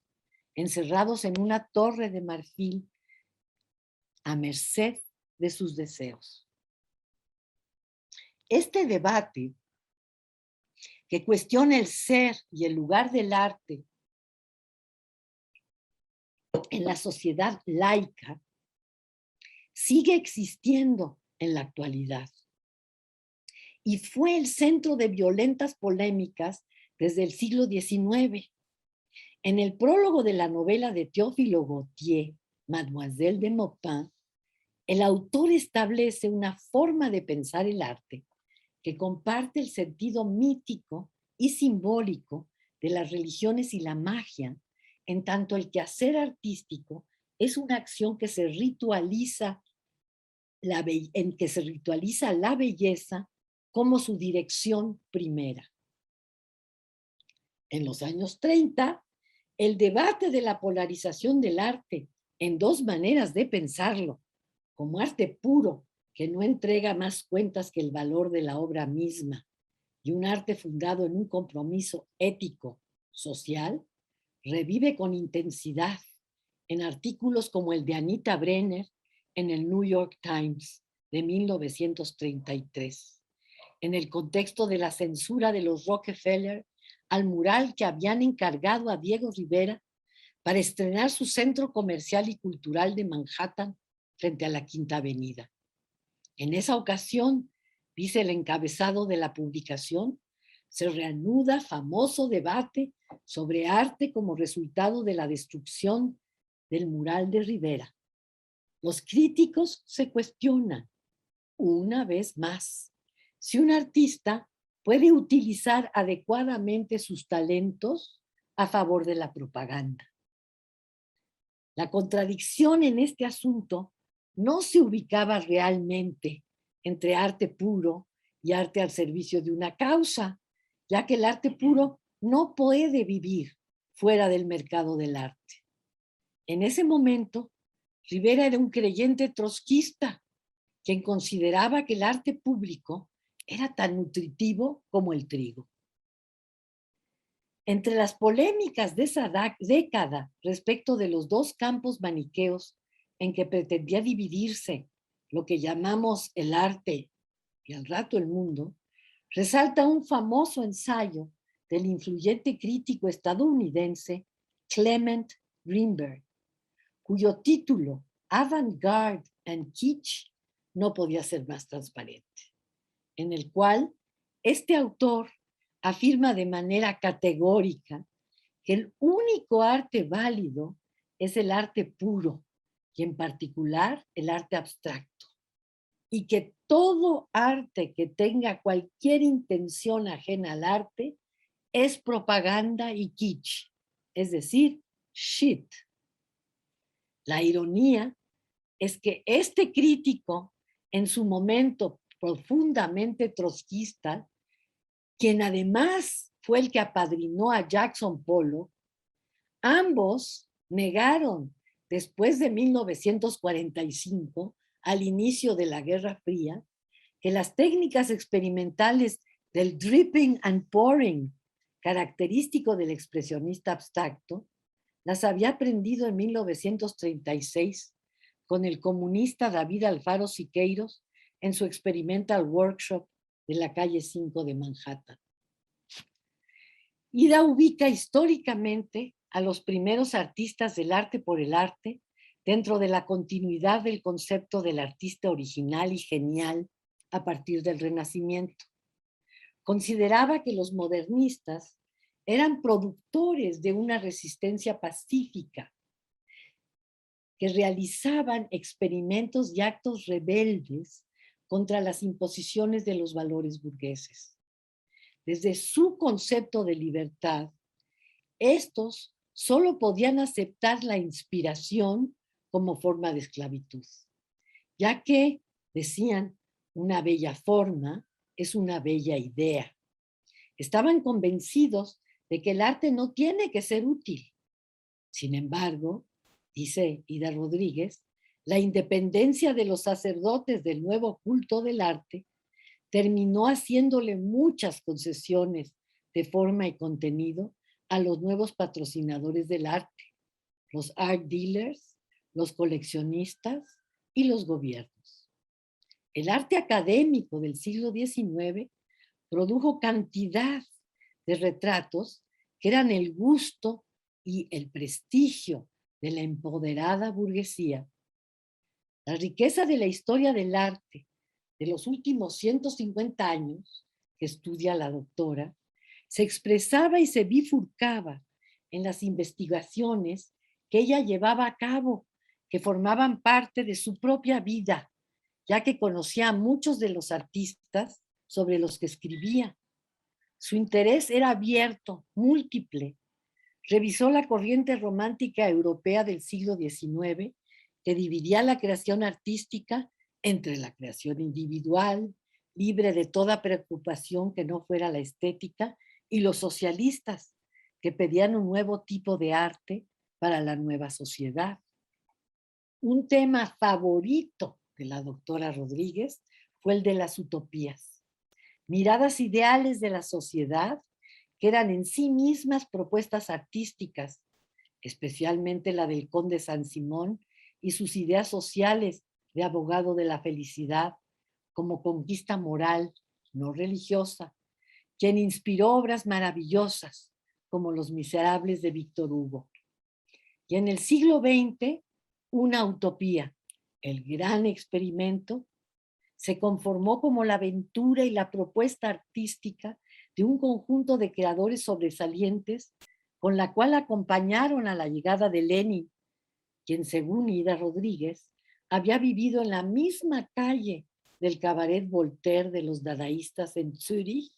encerrados en una torre de marfil a merced de sus deseos. Este debate que cuestiona el ser y el lugar del arte en la sociedad laica sigue existiendo en la actualidad y fue el centro de violentas polémicas desde el siglo XIX. En el prólogo de la novela de Théophile Gautier, Mademoiselle de Maupin, el autor establece una forma de pensar el arte que comparte el sentido mítico y simbólico de las religiones y la magia, en tanto el quehacer artístico es una acción que se ritualiza en que se ritualiza la belleza como su dirección primera. En los años 30, el debate de la polarización del arte en dos maneras de pensarlo, como arte puro, que no entrega más cuentas que el valor de la obra misma, y un arte fundado en un compromiso ético, social, revive con intensidad en artículos como el de Anita Brenner en el New York Times de 1933, en el contexto de la censura de los Rockefeller al mural que habían encargado a Diego Rivera para estrenar su centro comercial y cultural de Manhattan frente a la Quinta Avenida. En esa ocasión, dice el encabezado de la publicación, se reanuda famoso debate sobre arte como resultado de la destrucción del mural de Rivera. Los críticos se cuestionan, una vez más, si un artista puede utilizar adecuadamente sus talentos a favor de la propaganda. La contradicción en este asunto no se ubicaba realmente entre arte puro y arte al servicio de una causa, ya que el arte puro no puede vivir fuera del mercado del arte. En ese momento, Rivera era un creyente trotskista, quien consideraba que el arte público era tan nutritivo como el trigo. Entre las polémicas de esa década respecto de los dos campos maniqueos en que pretendía dividirse lo que llamamos el arte y al rato el mundo, resalta un famoso ensayo del influyente crítico estadounidense Clement Greenberg, cuyo título, Avant-Garde and Kitsch, no podía ser más transparente, en el cual este autor afirma de manera categórica que el único arte válido es el arte puro y en particular el arte abstracto, y que todo arte que tenga cualquier intención ajena al arte es propaganda y kitsch, es decir, shit. La ironía es que este crítico, en su momento profundamente trotskista, quien además fue el que apadrinó a Jackson Pollock, ambos negaron después de 1945, al inicio de la Guerra Fría, que las técnicas experimentales del dripping and pouring, característico del expresionista abstracto, las había aprendido en 1936 con el comunista David Alfaro Siqueiros en su Experimental Workshop de la calle 5 de Manhattan. Ida ubica históricamente a los primeros artistas del arte por el arte dentro de la continuidad del concepto del artista original y genial a partir del Renacimiento. Consideraba que los modernistas eran productores de una resistencia pacífica, que realizaban experimentos y actos rebeldes contra las imposiciones de los valores burgueses. Desde su concepto de libertad, estos solo podían aceptar la inspiración como forma de esclavitud, ya que, decían, una bella forma es una bella idea. Estaban convencidos de que el arte no tiene que ser útil. Sin embargo, dice Ida Rodríguez, la independencia de los sacerdotes del nuevo culto del arte terminó haciéndole muchas concesiones de forma y contenido a los nuevos patrocinadores del arte, los art dealers, los coleccionistas y los gobiernos. El arte académico del siglo XIX produjo cantidad de retratos que eran el gusto y el prestigio de la empoderada burguesía. La riqueza de la historia del arte de los últimos 150 años, que estudia la doctora, se expresaba y se bifurcaba en las investigaciones que ella llevaba a cabo, que formaban parte de su propia vida, ya que conocía a muchos de los artistas sobre los que escribía. Su interés era abierto, múltiple. Revisó la corriente romántica europea del siglo XIX, que dividía la creación artística entre la creación individual, libre de toda preocupación que no fuera la estética, y los socialistas, que pedían un nuevo tipo de arte para la nueva sociedad. Un tema favorito de la doctora Rodríguez fue el de las utopías, miradas ideales de la sociedad que eran en sí mismas propuestas artísticas, especialmente la del conde Saint-Simon y sus ideas sociales de abogado de la felicidad como conquista moral, no religiosa, quien inspiró obras maravillosas como Los Miserables de Víctor Hugo. Y en el siglo XX, una utopía, el gran experimento, se conformó como la aventura y la propuesta artística de un conjunto de creadores sobresalientes con la cual acompañaron a la llegada de Lenin, quien, según Ida Rodríguez, había vivido en la misma calle del cabaret Voltaire de los dadaístas en Zúrich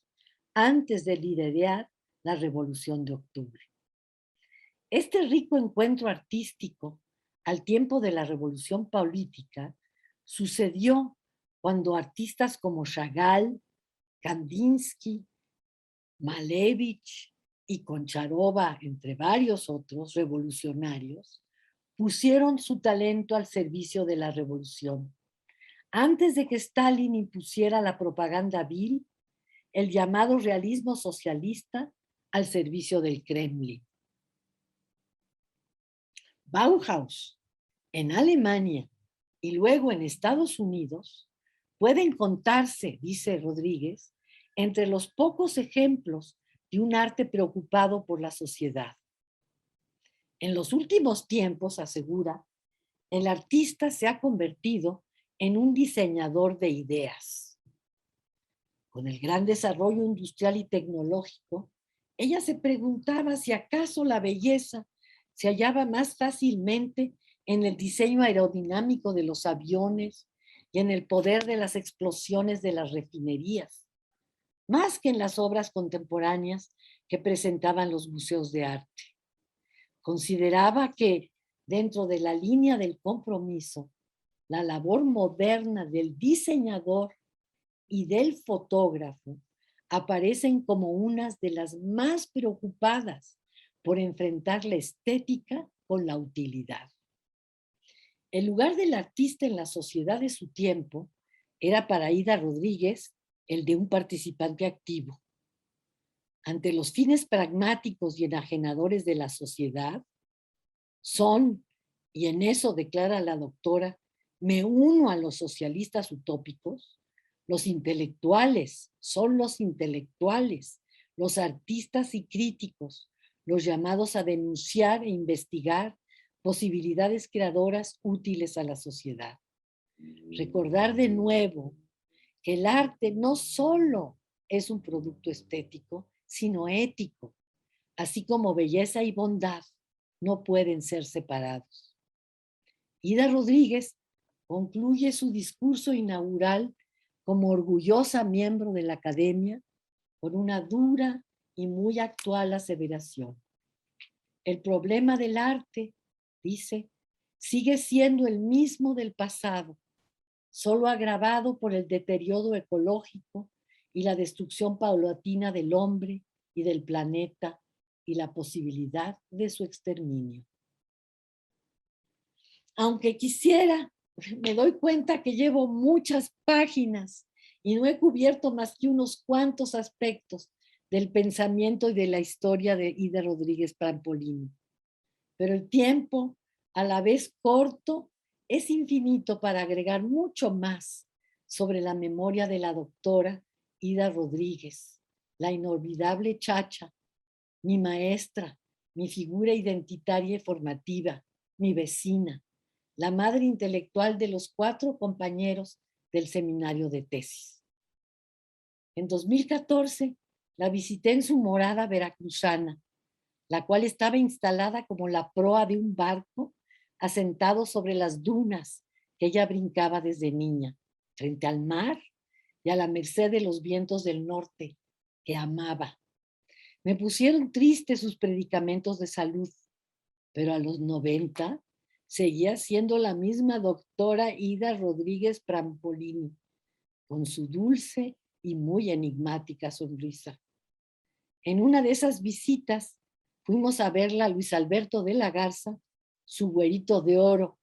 antes de liderar la Revolución de Octubre. Este rico encuentro artístico al tiempo de la Revolución Política sucedió cuando artistas como Chagall, Kandinsky, Malevich y Koncharova, entre varios otros revolucionarios, pusieron su talento al servicio de la revolución. Antes de que Stalin impusiera la propaganda vil, el llamado realismo socialista al servicio del Kremlin. Bauhaus, en Alemania y luego en Estados Unidos, pueden contarse, dice Rodríguez, entre los pocos ejemplos de un arte preocupado por la sociedad. En los últimos tiempos, asegura, el artista se ha convertido en un diseñador de ideas. Con el gran desarrollo industrial y tecnológico, ella se preguntaba si acaso la belleza se hallaba más fácilmente en el diseño aerodinámico de los aviones y en el poder de las explosiones de las refinerías, más que en las obras contemporáneas que presentaban los museos de arte. Consideraba que, dentro de la línea del compromiso, la labor moderna del diseñador y del fotógrafo aparecen como unas de las más preocupadas por enfrentar la estética con la utilidad. El lugar del artista en la sociedad de su tiempo era para Ida Rodríguez el de un participante activo. Ante los fines pragmáticos y enajenadores de la sociedad, son, y en eso declara la doctora, me uno a los socialistas utópicos, los intelectuales, son los intelectuales, los artistas y críticos, los llamados a denunciar e investigar posibilidades creadoras útiles a la sociedad. Recordar de nuevo que el arte no solo es un producto estético, sino ético, así como belleza y bondad no pueden ser separados. Ida Rodríguez concluye su discurso inaugural como orgullosa miembro de la Academia con una dura y muy actual aseveración. El problema del arte, dice, sigue siendo el mismo del pasado, solo agravado por el deterioro ecológico y la destrucción paulatina del hombre y del planeta y la posibilidad de su exterminio. Aunque quisiera, me doy cuenta que llevo muchas páginas y no he cubierto más que unos cuantos aspectos del pensamiento y de la historia de Ida Rodríguez Prampolini. Pero el tiempo, a la vez corto, es infinito para agregar mucho más sobre la memoria de la doctora Ida Rodríguez, la inolvidable Chacha, mi maestra, mi figura identitaria y formativa, mi vecina, la madre intelectual de los 4 compañeros del seminario de tesis. En 2014 la visité en su morada veracruzana, la cual estaba instalada como la proa de un barco asentado sobre las dunas que ella brincaba desde niña, frente al mar y a la merced de los vientos del norte, que amaba. Me pusieron triste sus predicamentos de salud, pero a los 90 seguía siendo la misma doctora Ida Rodríguez Prampolini, con su dulce y muy enigmática sonrisa. En una de esas visitas fuimos a verla a Luis Alberto de la Garza, su güerito de oro,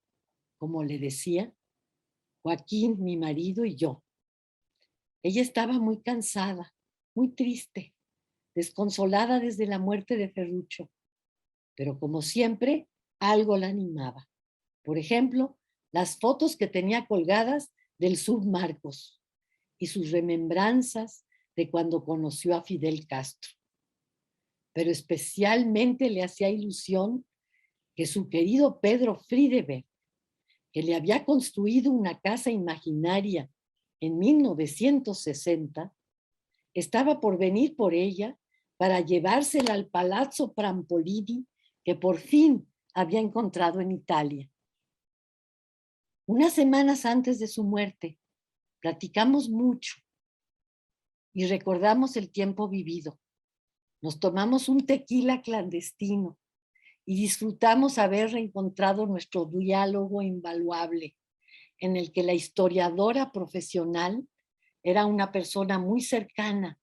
como le decía, Joaquín, mi marido y yo. Ella estaba muy cansada, muy triste, desconsolada desde la muerte de Ferruccio, pero como siempre, algo la animaba. Por ejemplo, las fotos que tenía colgadas del Submarcos y sus remembranzas de cuando conoció a Fidel Castro. Pero especialmente le hacía ilusión que su querido Pedro Friedeberg, que le había construido una casa imaginaria en 1960, estaba por venir por ella para llevársela al Palazzo Prampolini que por fin había encontrado en Italia. Unas semanas antes de su muerte, platicamos mucho y recordamos el tiempo vivido. Nos tomamos un tequila clandestino y disfrutamos haber reencontrado nuestro diálogo invaluable, en el que la historiadora profesional era una persona muy cercana,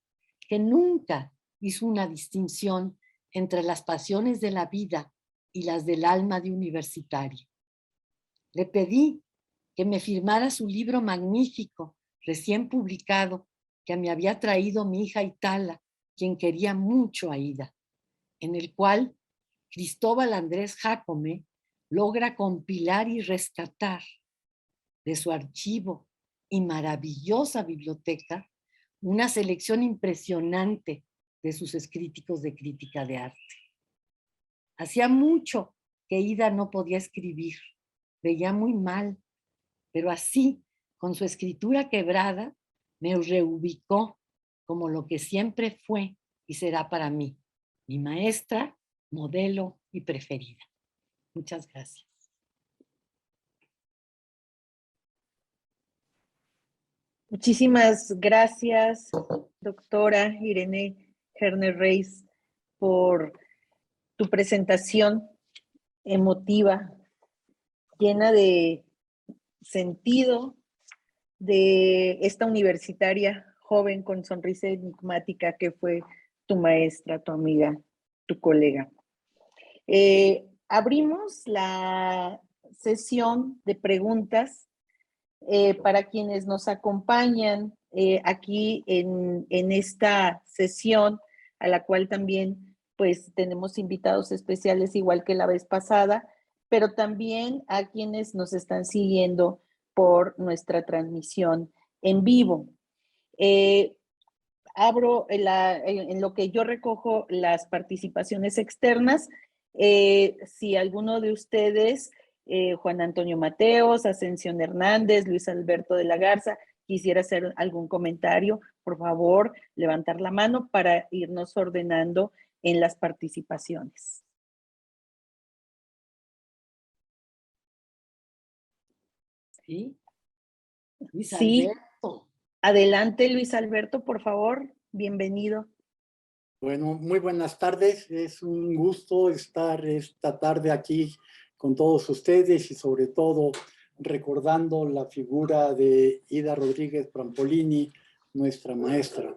que nunca hizo una distinción entre las pasiones de la vida y las del alma de universitaria. Le pedí que me firmara su libro magnífico, recién publicado, que me había traído mi hija Itala, quien quería mucho a Ida, en el cual Cristóbal Andrés Jácome logra compilar y rescatar de su archivo y maravillosa biblioteca una selección impresionante de sus escritos de crítica de arte. Hacía mucho que Ida no podía escribir, veía muy mal, pero así, con su escritura quebrada, me reubicó como lo que siempre fue y será para mí, mi maestra, modelo y preferida. Muchas gracias. Muchísimas gracias, doctora Irene Herner Reis, por tu presentación emotiva, llena de sentido, de esta universitaria joven con sonrisa enigmática que fue tu maestra, tu amiga, tu colega. Abrimos la sesión de preguntas para quienes nos acompañan aquí en esta sesión, a la cual también pues tenemos invitados especiales igual que la vez pasada, pero también a quienes nos están siguiendo por nuestra transmisión en vivo. Abro en lo que yo recojo las participaciones externas. Si alguno de ustedes, Juan Antonio Mateos, Ascensión Hernández, Luis Alberto de la Garza, quisiera hacer algún comentario, por favor, levantar la mano para irnos ordenando en las participaciones. Sí, Luis Sí, Alberto. adelante Luis Alberto, por favor, bienvenido. Bueno, muy buenas tardes. Es un gusto estar esta tarde aquí con todos ustedes y sobre todo recordando la figura de Ida Rodríguez Prampolini, nuestra maestra.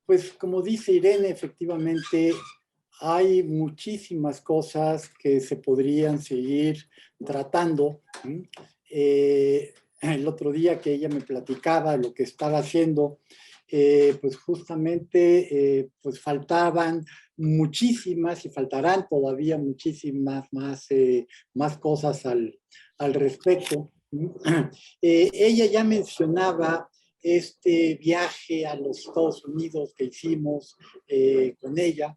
Pues como dice Irene, efectivamente hay muchísimas cosas que se podrían seguir tratando. El otro día que ella me platicaba lo que estaba haciendo, pues justamente pues faltaban muchísimas y faltarán todavía muchísimas más cosas al respecto. Ella ya mencionaba este viaje a los Estados Unidos que hicimos con ella,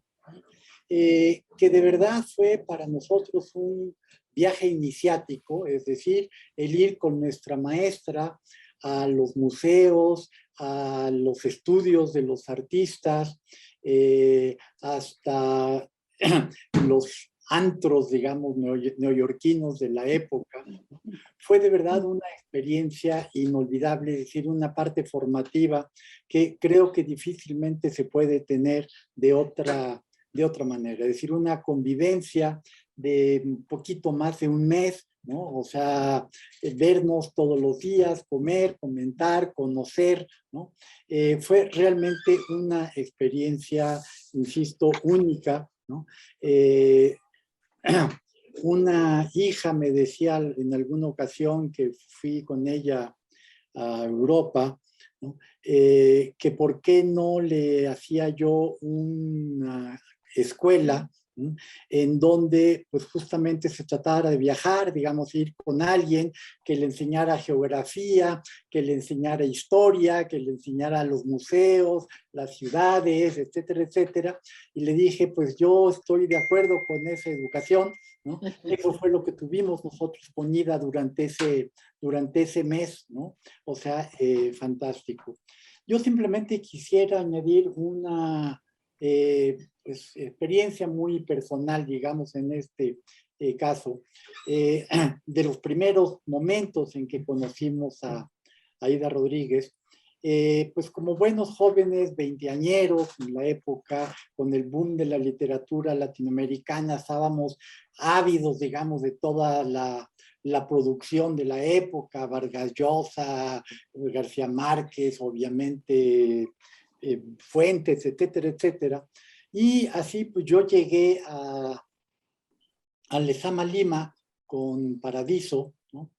que de verdad fue para nosotros un viaje iniciático, es decir, el ir con nuestra maestra a los museos, a los estudios de los artistas, hasta los antros, digamos, neoyorquinos de la época. Fue de verdad una experiencia inolvidable, es decir, una parte formativa que creo que difícilmente se puede tener de otra manera, es decir, una convivencia de un poquito más de un mes, ¿no? O sea, vernos todos los días, comer, comentar, conocer, ¿no? Fue realmente una experiencia, insisto, única, ¿no? Una hija me decía en alguna ocasión que fui con ella a Europa, ¿no? Que por qué no le hacía yo una escuela, ¿no? En donde pues justamente se tratara de viajar, digamos, ir con alguien que le enseñara geografía, que le enseñara historia, que le enseñara los museos, las ciudades, etcétera, etcétera. Y le dije, pues yo estoy de acuerdo con esa educación, ¿no? Eso fue lo que tuvimos nosotros con Ida durante ese mes, ¿no? O sea, fantástico. Yo simplemente quisiera añadir una pues, experiencia muy personal, digamos, en este caso, de los primeros momentos en que conocimos a Ida Rodríguez. Pues como buenos jóvenes veinteañeros en la época, con el boom de la literatura latinoamericana, estábamos ávidos, digamos, de toda la producción de la época, Vargas Llosa, García Márquez, obviamente, Fuentes, etcétera, etcétera. Y así pues yo llegué a Lezama Lima con Paradiso, ¿no?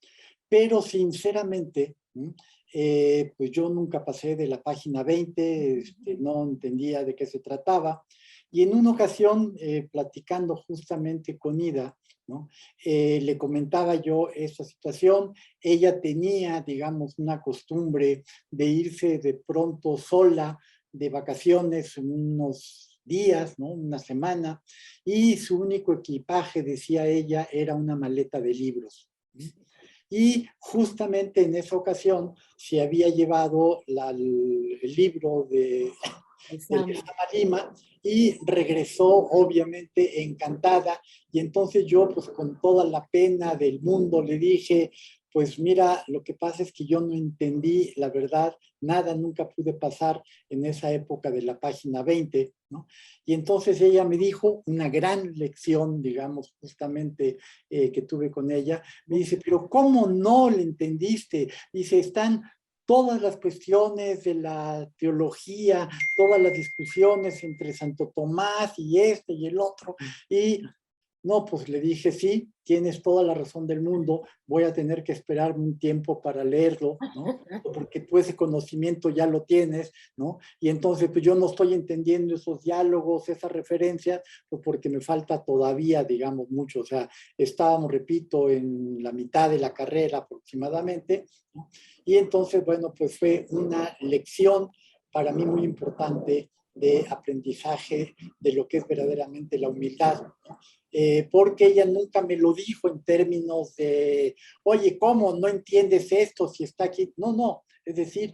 Pero sinceramente, pues yo nunca pasé de la página 20, no entendía de qué se trataba. Y en una ocasión, platicando justamente con Ida, ¿no? Le comentaba yo esta situación. Ella tenía, digamos, una costumbre de irse de pronto sola de vacaciones en unos días, ¿no? Una semana, y su único equipaje, decía ella, era una maleta de libros. Y justamente en esa ocasión se había llevado el libro de Lima y regresó obviamente encantada. Y entonces yo pues con toda la pena del mundo le dije, pues mira, lo que pasa es que yo no entendí, la verdad, nada, nunca pude pasar en esa época de la página 20, ¿no? Y entonces ella me dijo una gran lección, digamos, justamente que tuve con ella. Me dice, pero ¿cómo no le entendiste? Dice, están todas las cuestiones de la teología, todas las discusiones entre Santo Tomás y este y el otro, y no, pues le dije, sí, tienes toda la razón del mundo, voy a tener que esperarme un tiempo para leerlo, ¿no? Porque tú ese conocimiento ya lo tienes, ¿no? Y entonces pues yo no estoy entendiendo esos diálogos, esas referencias, pues porque me falta todavía, digamos, mucho. O sea, estábamos, repito, en la mitad de la carrera aproximadamente, ¿no? Y entonces, bueno, pues fue una lección para mí muy importante de aprendizaje de lo que es verdaderamente la humildad, ¿no? Porque ella nunca me lo dijo en términos de, oye, ¿cómo no entiendes esto si está aquí? No, no, es decir,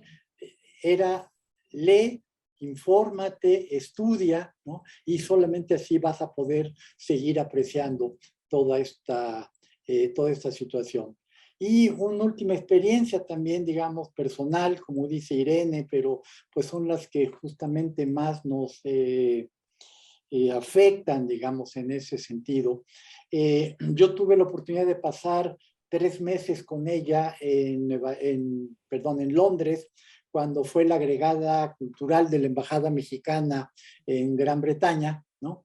era lee, infórmate, estudia, ¿no? Y solamente así vas a poder seguir apreciando toda esta situación. Y una última experiencia también, digamos, personal, como dice Irene, pero pues son las que justamente más nos afectan, digamos, en ese sentido. Yo tuve la oportunidad de pasar 3 meses con ella en Londres, cuando fue la agregada cultural de la Embajada Mexicana en Gran Bretaña, ¿no?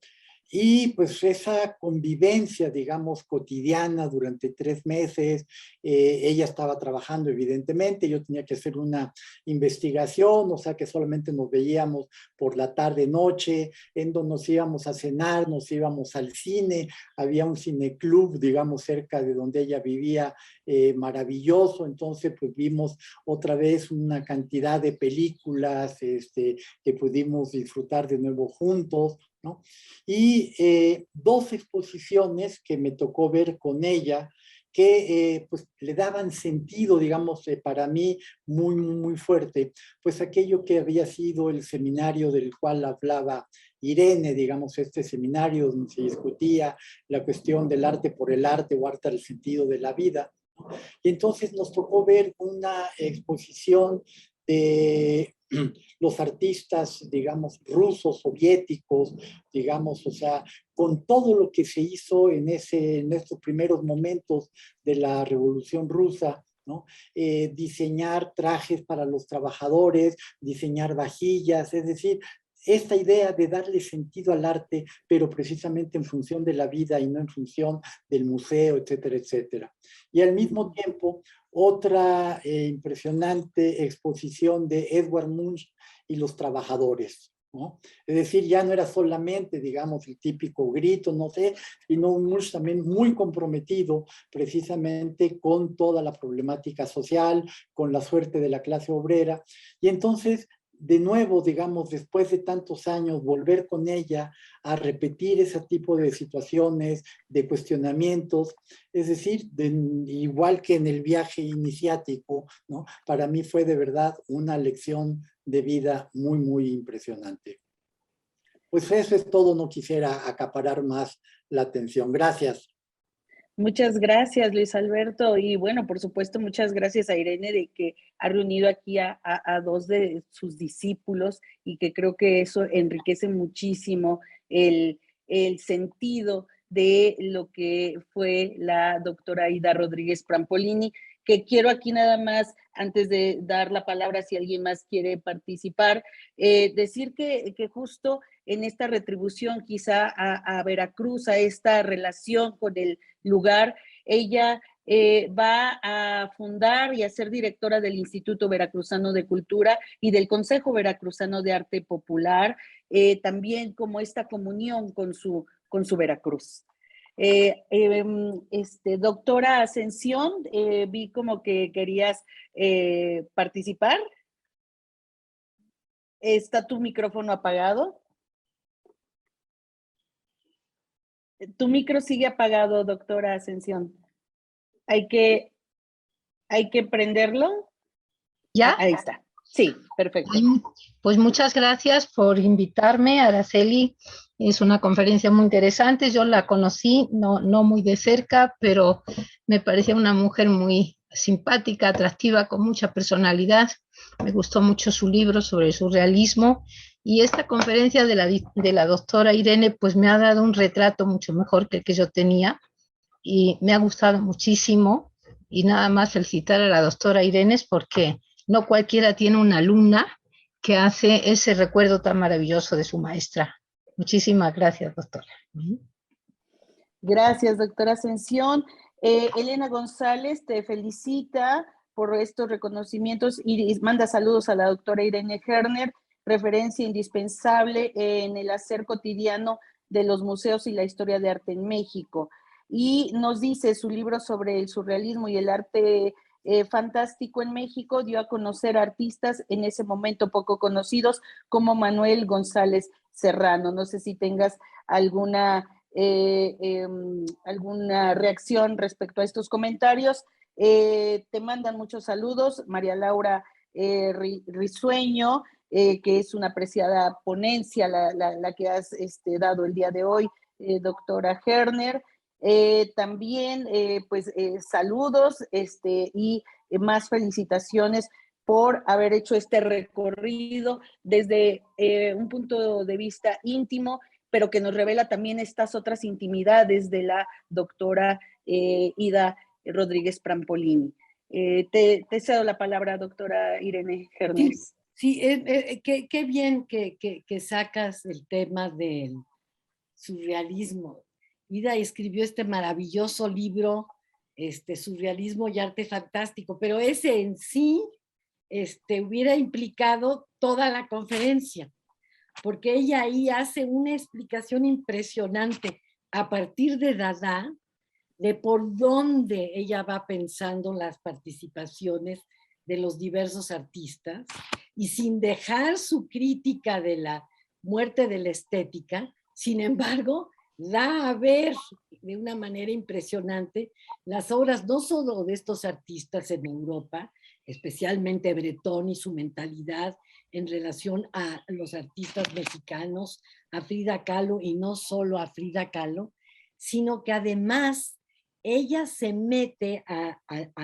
Y pues esa convivencia, digamos, cotidiana durante 3 meses, ella estaba trabajando evidentemente, yo tenía que hacer una investigación, o sea que solamente nos veíamos por la tarde, noche, en donde nos íbamos a cenar, nos íbamos al cine, había un cineclub, digamos, cerca de donde ella vivía, maravilloso, entonces pues vimos otra vez una cantidad de películas que pudimos disfrutar de nuevo juntos, ¿no? Y 2 exposiciones que me tocó ver con ella, que pues le daban sentido, digamos, para mí muy, muy fuerte, pues aquello que había sido el seminario del cual hablaba Irene, digamos, este seminario donde se discutía la cuestión del arte por el arte o arte al sentido de la vida. Y entonces nos tocó ver una exposición de los artistas, digamos, rusos, soviéticos, digamos, o sea, con todo lo que se hizo en estos primeros momentos de la Revolución Rusa, ¿no? Diseñar trajes para los trabajadores, diseñar vajillas, es decir, esta idea de darle sentido al arte, pero precisamente en función de la vida y no en función del museo, etcétera, etcétera. Y al mismo tiempo, otra impresionante exposición de Edvard Munch y los trabajadores, ¿no? Es decir, ya no era solamente, digamos, el típico grito, no sé, sino un Munch también muy comprometido precisamente con toda la problemática social, con la suerte de la clase obrera. Y entonces, de nuevo, digamos, después de tantos años, volver con ella a repetir ese tipo de situaciones, de cuestionamientos, es decir, igual que en el viaje iniciático, ¿no? Para mí fue de verdad una lección de vida muy, muy impresionante. Pues eso es todo, no quisiera acaparar más la atención. Gracias. Muchas gracias, Luis Alberto. Y bueno, por supuesto, muchas gracias a Irene de que ha reunido aquí a 2 de sus discípulos y que creo que eso enriquece muchísimo el sentido de lo que fue la doctora Aida Rodríguez Prampolini, que quiero aquí nada más, antes de dar la palabra, si alguien más quiere participar, decir que justo en esta retribución quizá a Veracruz, a esta relación con el lugar, ella va a fundar y a ser directora del Instituto Veracruzano de Cultura y del Consejo Veracruzano de Arte Popular, también como esta comunión con su Veracruz. Doctora Ascensión, vi como que querías participar. ¿Está tu micrófono apagado? Tu micro sigue apagado, doctora Ascensión. Hay que prenderlo. ¿Ya? Ahí está. Sí, perfecto. Pues muchas gracias por invitarme, Araceli. Es una conferencia muy interesante. Yo la conocí, no muy de cerca, pero me parecía una mujer muy simpática, atractiva, con mucha personalidad. Me gustó mucho su libro sobre el surrealismo. Y esta conferencia de la doctora Irene, pues me ha dado un retrato mucho mejor que el que yo tenía. Y me ha gustado muchísimo. Y nada más felicitar a la doctora Irene porque no cualquiera tiene una alumna que hace ese recuerdo tan maravilloso de su maestra. Muchísimas gracias, doctora. Gracias, doctora Ascensión. Elena González te felicita por estos reconocimientos y manda saludos a la doctora Irene Herner, referencia indispensable en el hacer cotidiano de los museos y la historia de arte en México. Y nos dice su libro sobre el surrealismo y el arte fantástico en México, dio a conocer artistas en ese momento poco conocidos como Manuel González Serrano. No sé si tengas alguna reacción respecto a estos comentarios. Te mandan muchos saludos, María Laura Risueño, que es una apreciada ponencia la que has dado el día de hoy, doctora Herner. También, saludos y más felicitaciones por haber hecho este recorrido desde un punto de vista íntimo, pero que nos revela también estas otras intimidades de la doctora Ida Rodríguez Prampolini. Te cedo la palabra, doctora Irene Hernes. Sí, qué bien que sacas el tema del surrealismo. Ida escribió este maravilloso libro, Surrealismo y Arte Fantástico, pero ese en sí hubiera implicado toda la conferencia, porque ella ahí hace una explicación impresionante a partir de Dada, de por dónde ella va pensando las participaciones de los diversos artistas, y sin dejar su crítica de la muerte de la estética, sin embargo, da a ver de una manera impresionante las obras no solo de estos artistas en Europa, especialmente Breton y su mentalidad en relación a los artistas mexicanos, a Frida Kahlo y no solo a Frida Kahlo, sino que además ella se mete a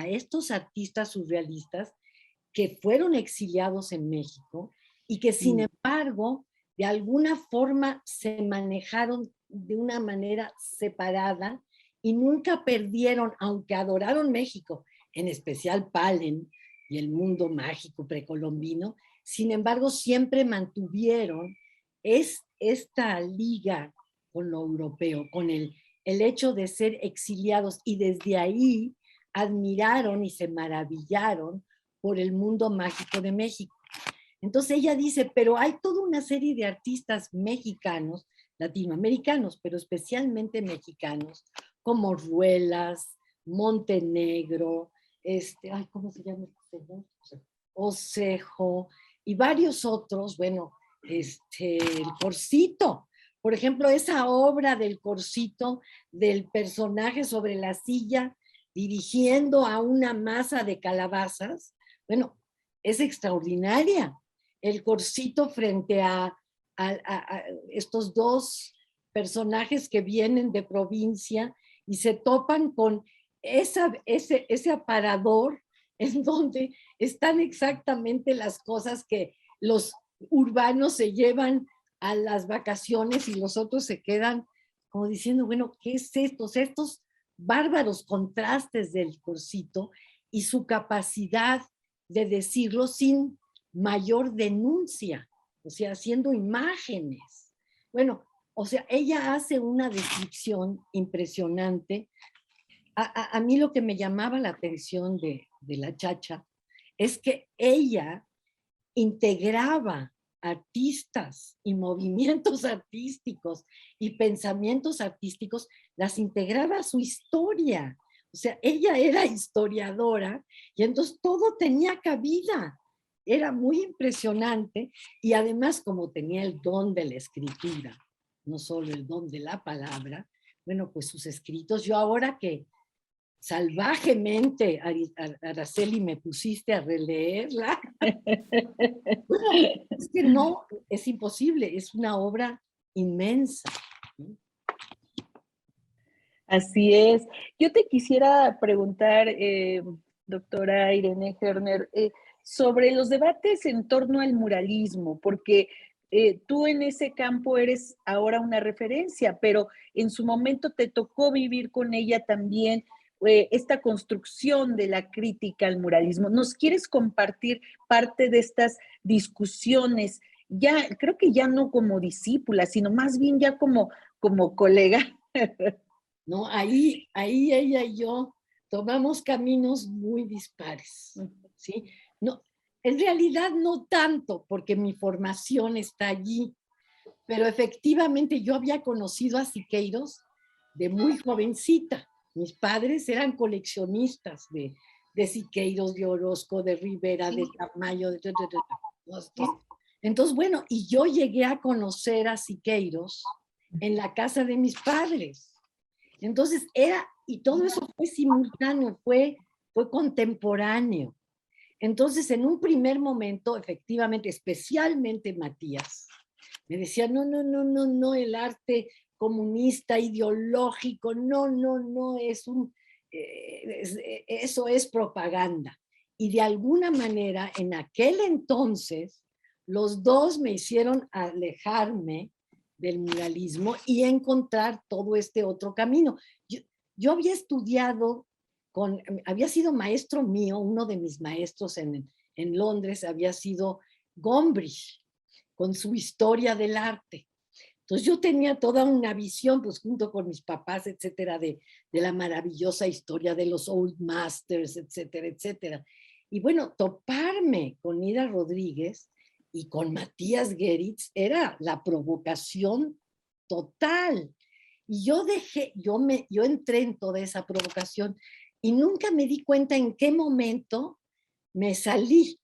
estos artistas surrealistas que fueron exiliados en México y que sin embargo de alguna forma se manejaron de una manera separada y nunca perdieron, aunque adoraron México, en especial Palen y el mundo mágico precolombino, sin embargo siempre mantuvieron esta liga con lo europeo, con el hecho de ser exiliados, y desde ahí admiraron y se maravillaron por el mundo mágico de México. Entonces ella dice, pero hay toda una serie de artistas mexicanos, latinoamericanos, pero especialmente mexicanos, como Ruelas, Montenegro, ¿cómo se llama? Osejo, y varios otros, bueno, el Corcito. Por ejemplo, esa obra del Corcito, del personaje sobre la silla, dirigiendo a una masa de calabazas, bueno, es extraordinaria. El Corcito frente a estos dos personajes que vienen de provincia y se topan con ese aparador en donde están exactamente las cosas que los urbanos se llevan a las vacaciones y los otros se quedan como diciendo, bueno, ¿qué es esto? Estos bárbaros contrastes del Corcito y su capacidad de decirlo sin mayor denuncia, o sea, haciendo imágenes. Bueno, o sea, ella hace una descripción impresionante. A mí lo que me llamaba la atención de la Chacha es que ella integraba artistas y movimientos artísticos y pensamientos artísticos, las integraba a su historia. O sea, ella era historiadora y entonces todo tenía cabida. Era muy impresionante y además como tenía el don de la escritura, no solo el don de la palabra, bueno, pues sus escritos, yo ahora que salvajemente, Araceli, me pusiste a releerla. Bueno, es que no, es imposible, es una obra inmensa. Así es. Yo te quisiera preguntar, doctora Irene Herner, sobre los debates en torno al muralismo, porque tú en ese campo eres ahora una referencia, pero en su momento te tocó vivir con ella también esta construcción de la crítica al muralismo. ¿Nos quieres compartir parte de estas discusiones? Ya, creo que ya no como discípula, sino más bien ya como colega. ¿No? Ahí ella y yo tomamos caminos muy dispares, ¿sí? No, en realidad no tanto, porque mi formación está allí, pero efectivamente yo había conocido a Siqueiros de muy jovencita. Mis padres eran coleccionistas de Siqueiros, de Orozco, de Rivera, de Tamayo, Entonces, bueno, y yo llegué a conocer a Siqueiros en la casa de mis padres. Entonces y todo eso fue simultáneo, fue contemporáneo. Entonces, en un primer momento, efectivamente, especialmente Matías, me decía, no, el arte comunista, ideológico, no, eso es propaganda. Y de alguna manera, en aquel entonces, los dos me hicieron alejarme del muralismo y encontrar todo este otro camino. Yo había estudiado, había sido maestro mío, uno de mis maestros en Londres había sido Gombrich, con su historia del arte. Entonces yo tenía toda una visión, pues junto con mis papás, etcétera, de la maravillosa historia de los Old Masters, etcétera, etcétera. Y bueno, toparme con Ida Rodríguez y con Matías Geritz era la provocación total. Y yo entré en toda esa provocación y nunca me di cuenta en qué momento me salí.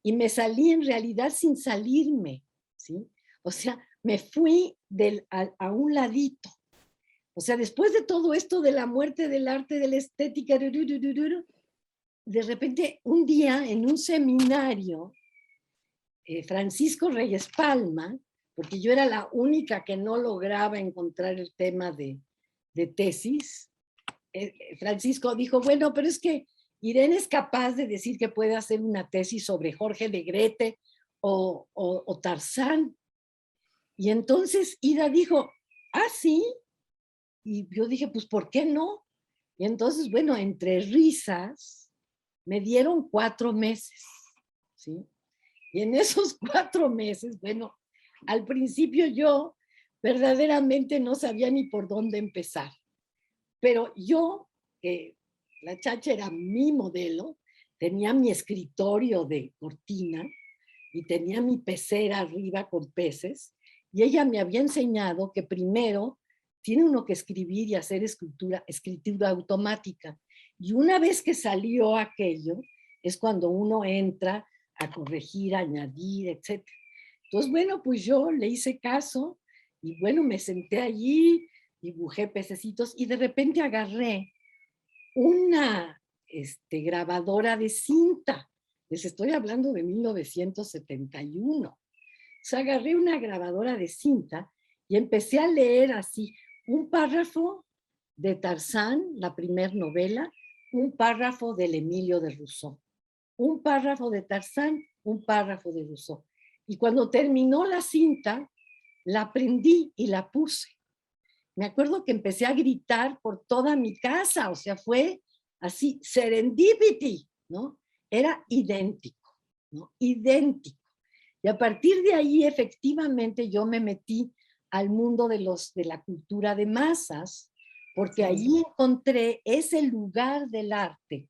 Y me salí en realidad sin salirme, ¿sí? O sea, me fui a un ladito. O sea, después de todo esto de la muerte del arte, de la estética, de repente un día en un seminario, Francisco Reyes Palma, porque yo era la única que no lograba encontrar el tema de tesis, Francisco dijo, bueno, pero es que Irene es capaz de decir que puede hacer una tesis sobre Jorge Negrete o Tarzán. Y entonces Ida dijo, sí. Y yo dije, pues, ¿por qué no? Y entonces, bueno, entre risas, me dieron 4 meses, ¿sí? Y en esos 4 meses, bueno, al principio yo verdaderamente no sabía ni por dónde empezar. Pero yo, la Chacha era mi modelo, tenía mi escritorio de cortina y tenía mi pecera arriba con peces, y ella me había enseñado que primero tiene uno que escribir y hacer escritura automática. Y una vez que salió aquello, es cuando uno entra a corregir, a añadir, etc. Entonces, bueno, pues yo le hice caso y bueno, me senté allí, dibujé pececitos y de repente agarré una grabadora de cinta. Les estoy hablando de 1971. O sea, agarré una grabadora de cinta y empecé a leer así un párrafo de Tarzán, la primer novela, un párrafo del Emilio de Rousseau, un párrafo de Tarzán, un párrafo de Rousseau. Y cuando terminó la cinta, la prendí y la puse. Me acuerdo que empecé a gritar por toda mi casa, o sea, fue así, serendipity, ¿no? Era idéntico, ¿no? Idéntico. Y a partir de ahí, efectivamente, yo me metí al mundo de la cultura de masas, porque ahí encontré ese lugar del arte,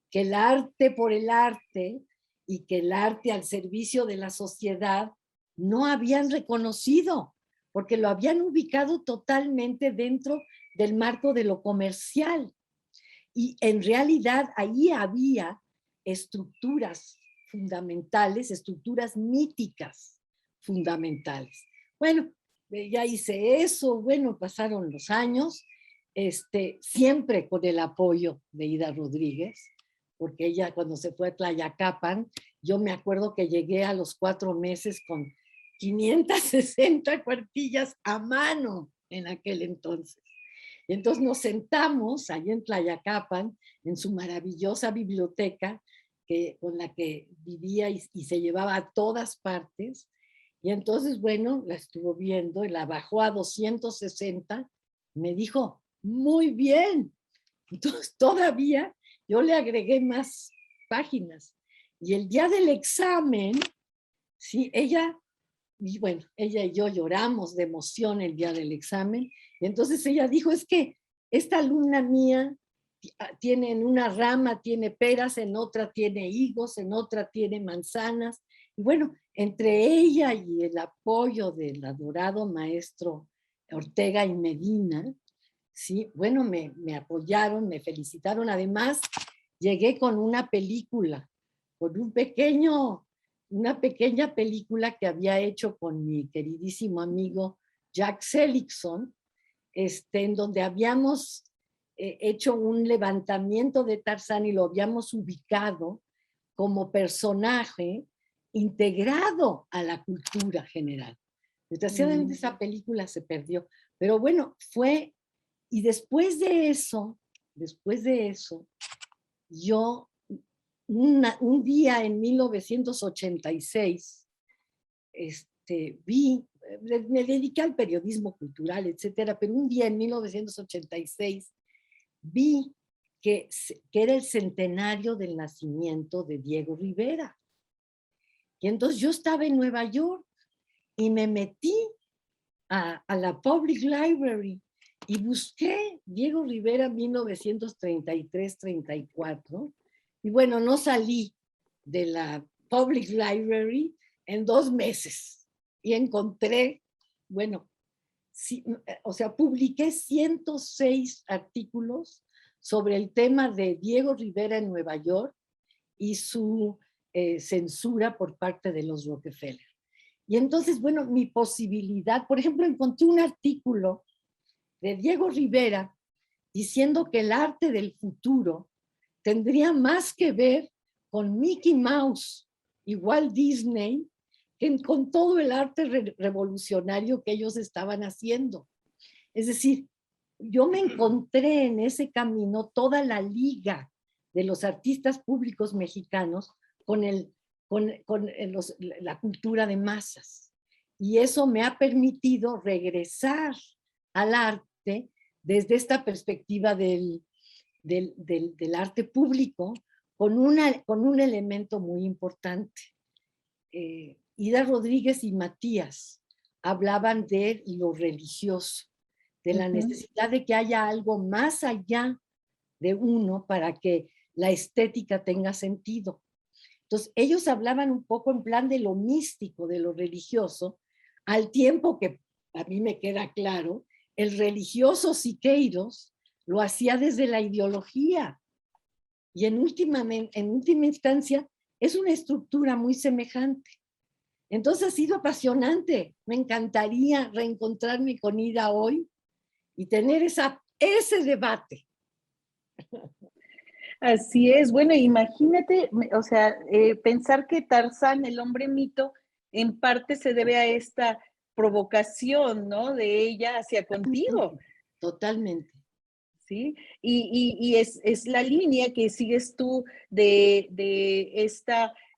que el arte por el arte y que el arte al servicio de la sociedad no habían reconocido, porque lo habían ubicado totalmente dentro del marco de lo comercial. Y en realidad ahí había estructuras fundamentales, estructuras míticas fundamentales. Bueno, ya hice eso, bueno, pasaron los años, siempre con el apoyo de Ida Rodríguez, porque ella cuando se fue a Tlayacapan, yo me acuerdo que llegué a los 4 meses con 560 cuartillas a mano en aquel entonces. Y entonces nos sentamos allí en Tlayacapan, en su maravillosa biblioteca, con la que vivía y se llevaba a todas partes. Y entonces, bueno, la estuvo viendo y la bajó a 260. Me dijo, muy bien. Entonces todavía yo le agregué más páginas. Y el día del examen, sí, ella y yo lloramos de emoción el día del examen. Y entonces ella dijo, es que esta alumna mía tiene en una rama, tiene peras, en otra tiene higos, en otra tiene manzanas. Y bueno, entre ella y el apoyo del adorado maestro Ortega y Medina, sí, bueno, me apoyaron, me felicitaron. Además, llegué con una película, con una pequeña película que había hecho con mi queridísimo amigo Jack Seligson, en donde habíamos hecho un levantamiento de Tarzán y lo habíamos ubicado como personaje integrado a la cultura general. Desgraciadamente esa película se perdió, pero bueno, y después de eso, yo un día en 1986, me dediqué al periodismo cultural, etcétera, pero un día en 1986 vi que era el centenario del nacimiento de Diego Rivera. Y entonces yo estaba en Nueva York y me metí a la Public Library y busqué Diego Rivera 1933-34. Y bueno, no salí de la Public Library en 2 meses. Y encontré, bueno, sí, o sea, publiqué 106 artículos sobre el tema de Diego Rivera en Nueva York y su censura por parte de los Rockefeller. Y entonces, bueno, mi posibilidad, por ejemplo, encontré un artículo de Diego Rivera diciendo que el arte del futuro tendría más que ver con Mickey Mouse y Walt Disney que con todo el arte revolucionario que ellos estaban haciendo. Es decir, yo me encontré en ese camino toda la liga de los artistas públicos mexicanos con la cultura de masas. Y eso me ha permitido regresar al arte desde esta perspectiva del arte público con un elemento muy importante. Ida Rodríguez y Matías hablaban de lo religioso, de la necesidad de que haya algo más allá de uno para que la estética tenga sentido. Entonces, ellos hablaban un poco en plan de lo místico, de lo religioso, al tiempo que a mí me queda claro, el religioso Siqueiros lo hacía desde la ideología. Y en última instancia, es una estructura muy semejante. Entonces ha sido apasionante. Me encantaría reencontrarme con Ida hoy y tener ese debate. Así es. Bueno, imagínate, o sea, pensar que Tarzán, el hombre mito, en parte se debe a esta provocación, ¿no? De ella hacia contigo. Totalmente. ¿Sí? Y es la línea que sigues tú de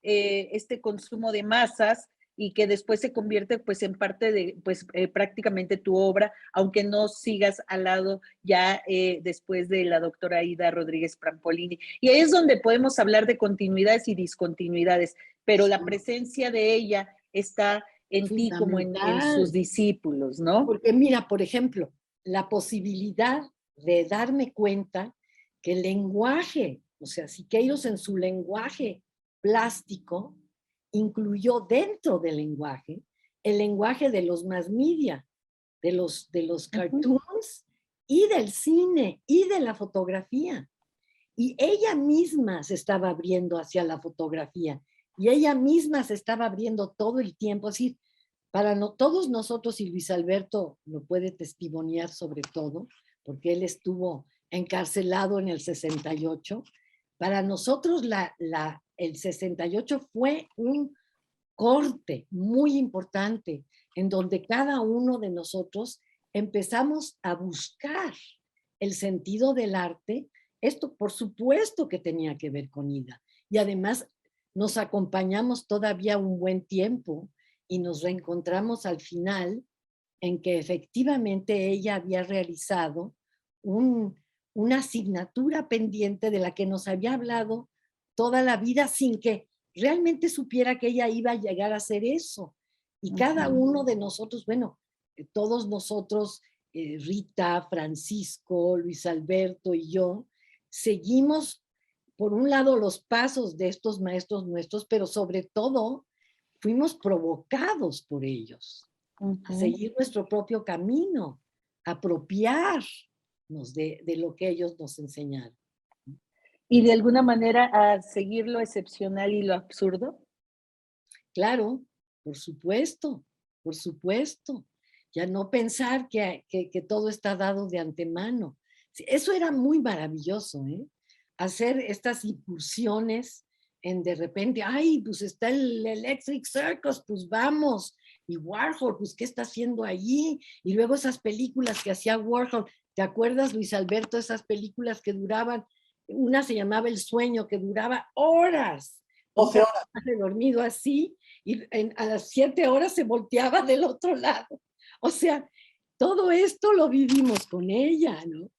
este consumo de masas y que después se convierte pues en parte de pues prácticamente tu obra, aunque no sigas al lado ya después de la doctora Ida Rodríguez Prampolini. Y ahí es donde podemos hablar de continuidades y discontinuidades, pero la presencia de ella está en ti como en sus discípulos, ¿no? Porque mira, por ejemplo, la posibilidad de darme cuenta que el lenguaje, o sea, Siqueiros en su lenguaje plástico incluyó dentro del lenguaje el lenguaje de los mass media, de los cartoons y del cine y de la fotografía. Y ella misma se estaba abriendo hacia la fotografía y ella misma se estaba abriendo todo el tiempo. Así, para todos nosotros, y Luis Alberto lo puede testimoniar sobre todo, porque él estuvo encarcelado en el 68, para nosotros el 68 fue un corte muy importante en donde cada uno de nosotros empezamos a buscar el sentido del arte. Esto por supuesto que tenía que ver con Ida. Y además nos acompañamos todavía un buen tiempo y nos reencontramos al final en que efectivamente ella había realizado una asignatura pendiente de la que nos había hablado toda la vida sin que realmente supiera que ella iba a llegar a hacer eso. Y cada uno de nosotros, bueno, todos nosotros, Rita, Francisco, Luis Alberto y yo, seguimos, por un lado, los pasos de estos maestros nuestros, pero sobre todo fuimos provocados por ellos a seguir nuestro propio camino, a apropiarnos de lo que ellos nos enseñaron. Y de alguna manera a seguir lo excepcional y lo absurdo. Claro, por supuesto, por supuesto. Ya no pensar que todo está dado de antemano. Sí, eso era muy maravilloso, ¿eh? Hacer estas incursiones en de repente, ay, pues está el Electric Circus, pues vamos. Y Warhol, pues, ¿qué está haciendo allí? Y luego esas películas que hacía Warhol. ¿Te acuerdas, Luis Alberto, esas películas que duraban? Una se llamaba El Sueño, que duraba horas. 12 horas. Dormido así, y a las 7 horas se volteaba del otro lado. O sea, todo esto lo vivimos con ella, ¿no?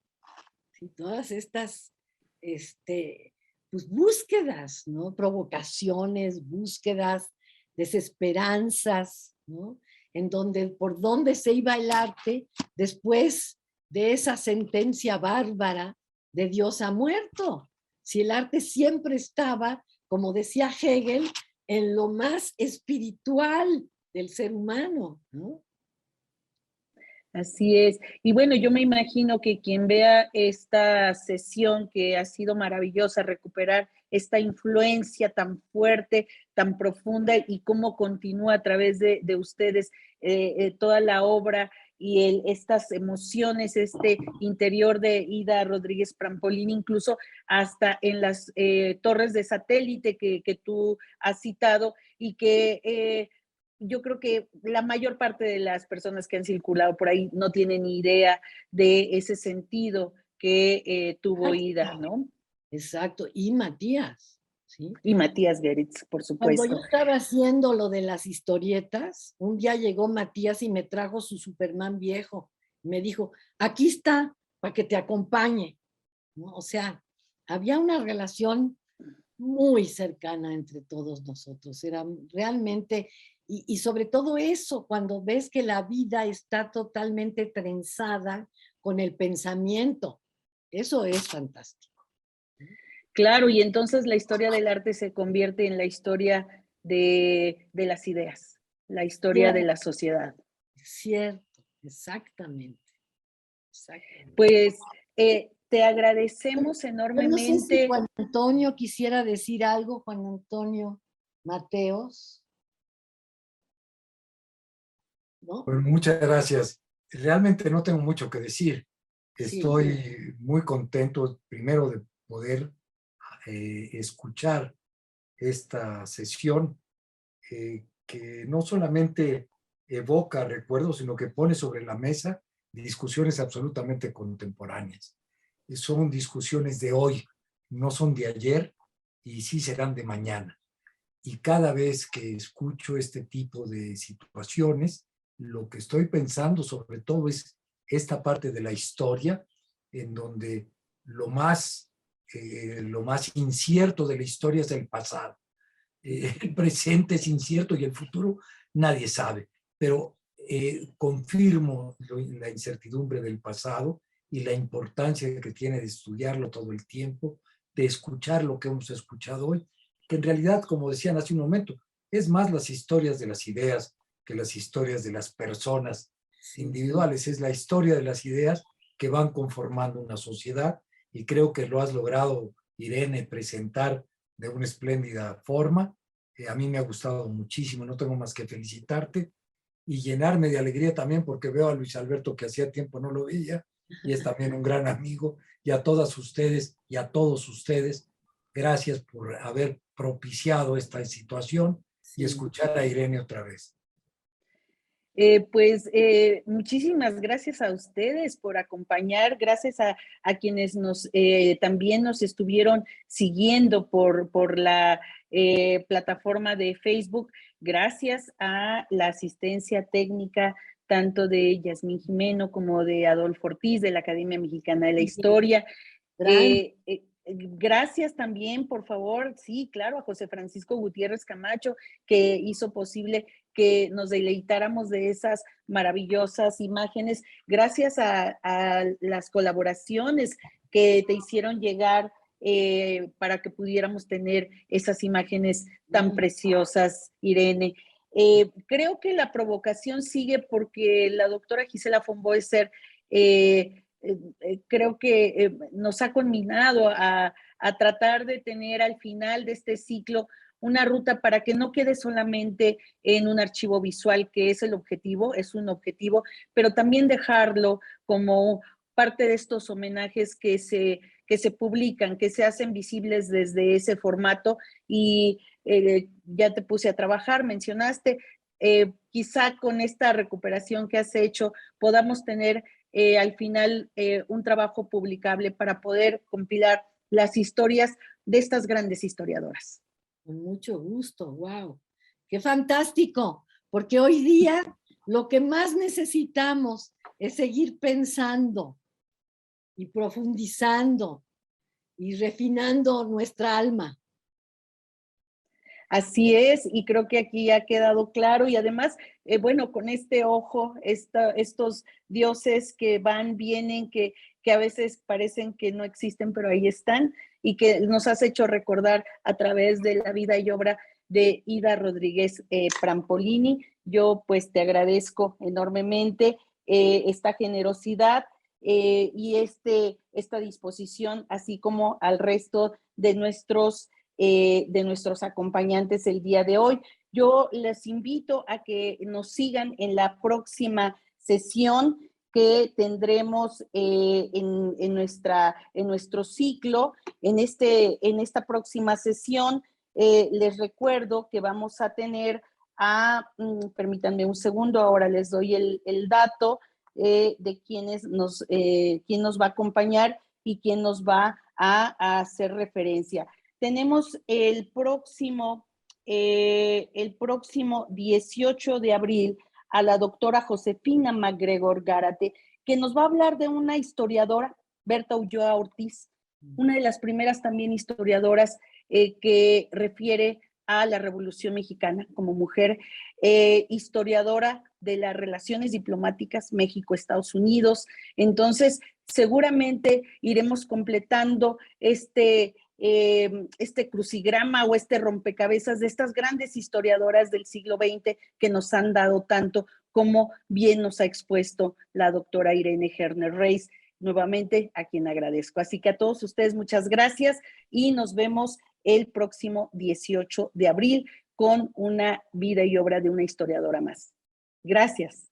Y todas estas, pues búsquedas, ¿no? Provocaciones, búsquedas, desesperanzas, ¿no? En donde, por dónde se iba el arte después de esa sentencia bárbara de Dios ha muerto. Si el arte siempre estaba, como decía Hegel, en lo más espiritual del ser humano, ¿no? Así es. Y bueno, yo me imagino que quien vea esta sesión que ha sido maravillosa, recuperar esta influencia tan fuerte, tan profunda y cómo continúa a través de ustedes toda la obra y estas emociones, este interior de Ida Rodríguez Prampolini, incluso hasta en las torres de satélite que tú has citado y que yo creo que la mayor parte de las personas que han circulado por ahí no tienen ni idea de ese sentido que tuvo Ida, ¿no? Exacto, y Matías, ¿sí? Y Matías Geritz, por Cuando yo supuesto. estaba haciendo lo de las historietas, un día llegó Matías y me trajo su Superman viejo. Me dijo, aquí está, para que te acompañe, ¿no? O sea, había una relación muy cercana entre todos nosotros. Era realmente, y sobre todo eso, cuando ves que la vida está totalmente trenzada con el pensamiento, eso es fantástico. Claro, y entonces la historia del arte se convierte en la historia de las ideas, la historia de la sociedad. Cierto, exactamente. Exactamente. Pues te agradecemos Yo no sé si enormemente. Juan Antonio quisiera decir algo, Juan Antonio Mateos, ¿no? Pues muchas gracias. Realmente no tengo mucho que decir. Sí. Estoy muy contento, primero, de poder escuchar esta sesión que no solamente evoca recuerdos, sino que pone sobre la mesa discusiones absolutamente contemporáneas. Son discusiones de hoy, no son de ayer y sí serán de mañana. Y cada vez que escucho este tipo de situaciones, lo que estoy pensando sobre todo es esta parte de la historia, en donde lo más incierto de la historia es el pasado. El presente es incierto y el futuro nadie sabe, pero confirmo la incertidumbre del pasado y la importancia que tiene de estudiarlo todo el tiempo, de escuchar lo que hemos escuchado hoy, que en realidad, como decían hace un momento, es más las historias de las ideas que las historias de las personas individuales, es la historia de las ideas que van conformando una sociedad y creo que lo has logrado, Irene, presentar de una espléndida forma. A mí me ha gustado muchísimo, no tengo más que felicitarte y llenarme de alegría también porque veo a Luis Alberto que hacía tiempo no lo veía y es también un gran amigo, y a todas ustedes y a todos ustedes, gracias por haber propiciado esta situación y escuchar a Irene otra vez. Muchísimas gracias a ustedes por acompañar, gracias a quienes también nos estuvieron siguiendo por la plataforma de Facebook, gracias a la asistencia técnica tanto de Yasmín Jimeno como de Adolfo Ortiz de la Academia Mexicana de la Historia. Gracias también, por favor, sí, claro, a José Francisco Gutiérrez Camacho, que hizo posible que nos deleitáramos de esas maravillosas imágenes. Gracias a las colaboraciones que te hicieron llegar para que pudiéramos tener esas imágenes tan preciosas, Irene. Creo que la provocación sigue porque la doctora Gisela von Boeser creo que nos ha culminado a tratar de tener al final de este ciclo una ruta para que no quede solamente en un archivo visual, que es el objetivo, es un objetivo, pero también dejarlo como parte de estos homenajes que se publican, que se hacen visibles desde ese formato. Y ya te puse a trabajar, mencionaste, quizá con esta recuperación que has hecho podamos tener al final un trabajo publicable para poder compilar las historias de estas grandes historiadoras. Con mucho gusto, wow. Qué fantástico, porque hoy día lo que más necesitamos es seguir pensando y profundizando y refinando nuestra alma. Así es, y creo que aquí ha quedado claro, y además, bueno, con este ojo, estos dioses que van, vienen, que a veces parecen que no existen, pero ahí están, y que nos has hecho recordar a través de la vida y obra de Ida Rodríguez Prampolini. Yo pues te agradezco enormemente esta generosidad y esta disposición, así como al resto de nuestros acompañantes el día de hoy. Yo les invito a que nos sigan en la próxima sesión que tendremos en nuestro ciclo. En esta próxima sesión les recuerdo que vamos a tener permítanme un segundo, ahora les doy el dato de quién nos va a acompañar y quién nos va a hacer referencia. Tenemos el próximo 18 de abril a la doctora Josefina MacGregor Gárate, que nos va a hablar de una historiadora, Berta Ulloa Ortiz, una de las primeras también historiadoras que refiere a la Revolución Mexicana como mujer, historiadora de las relaciones diplomáticas México-Estados Unidos. Entonces, seguramente iremos completando este crucigrama o este rompecabezas de estas grandes historiadoras del siglo XX que nos han dado tanto, como bien nos ha expuesto la doctora Irene Herner Reis, nuevamente a quien agradezco. Así que a todos ustedes muchas gracias y nos vemos el próximo 18 de abril con una vida y obra de una historiadora más. Gracias.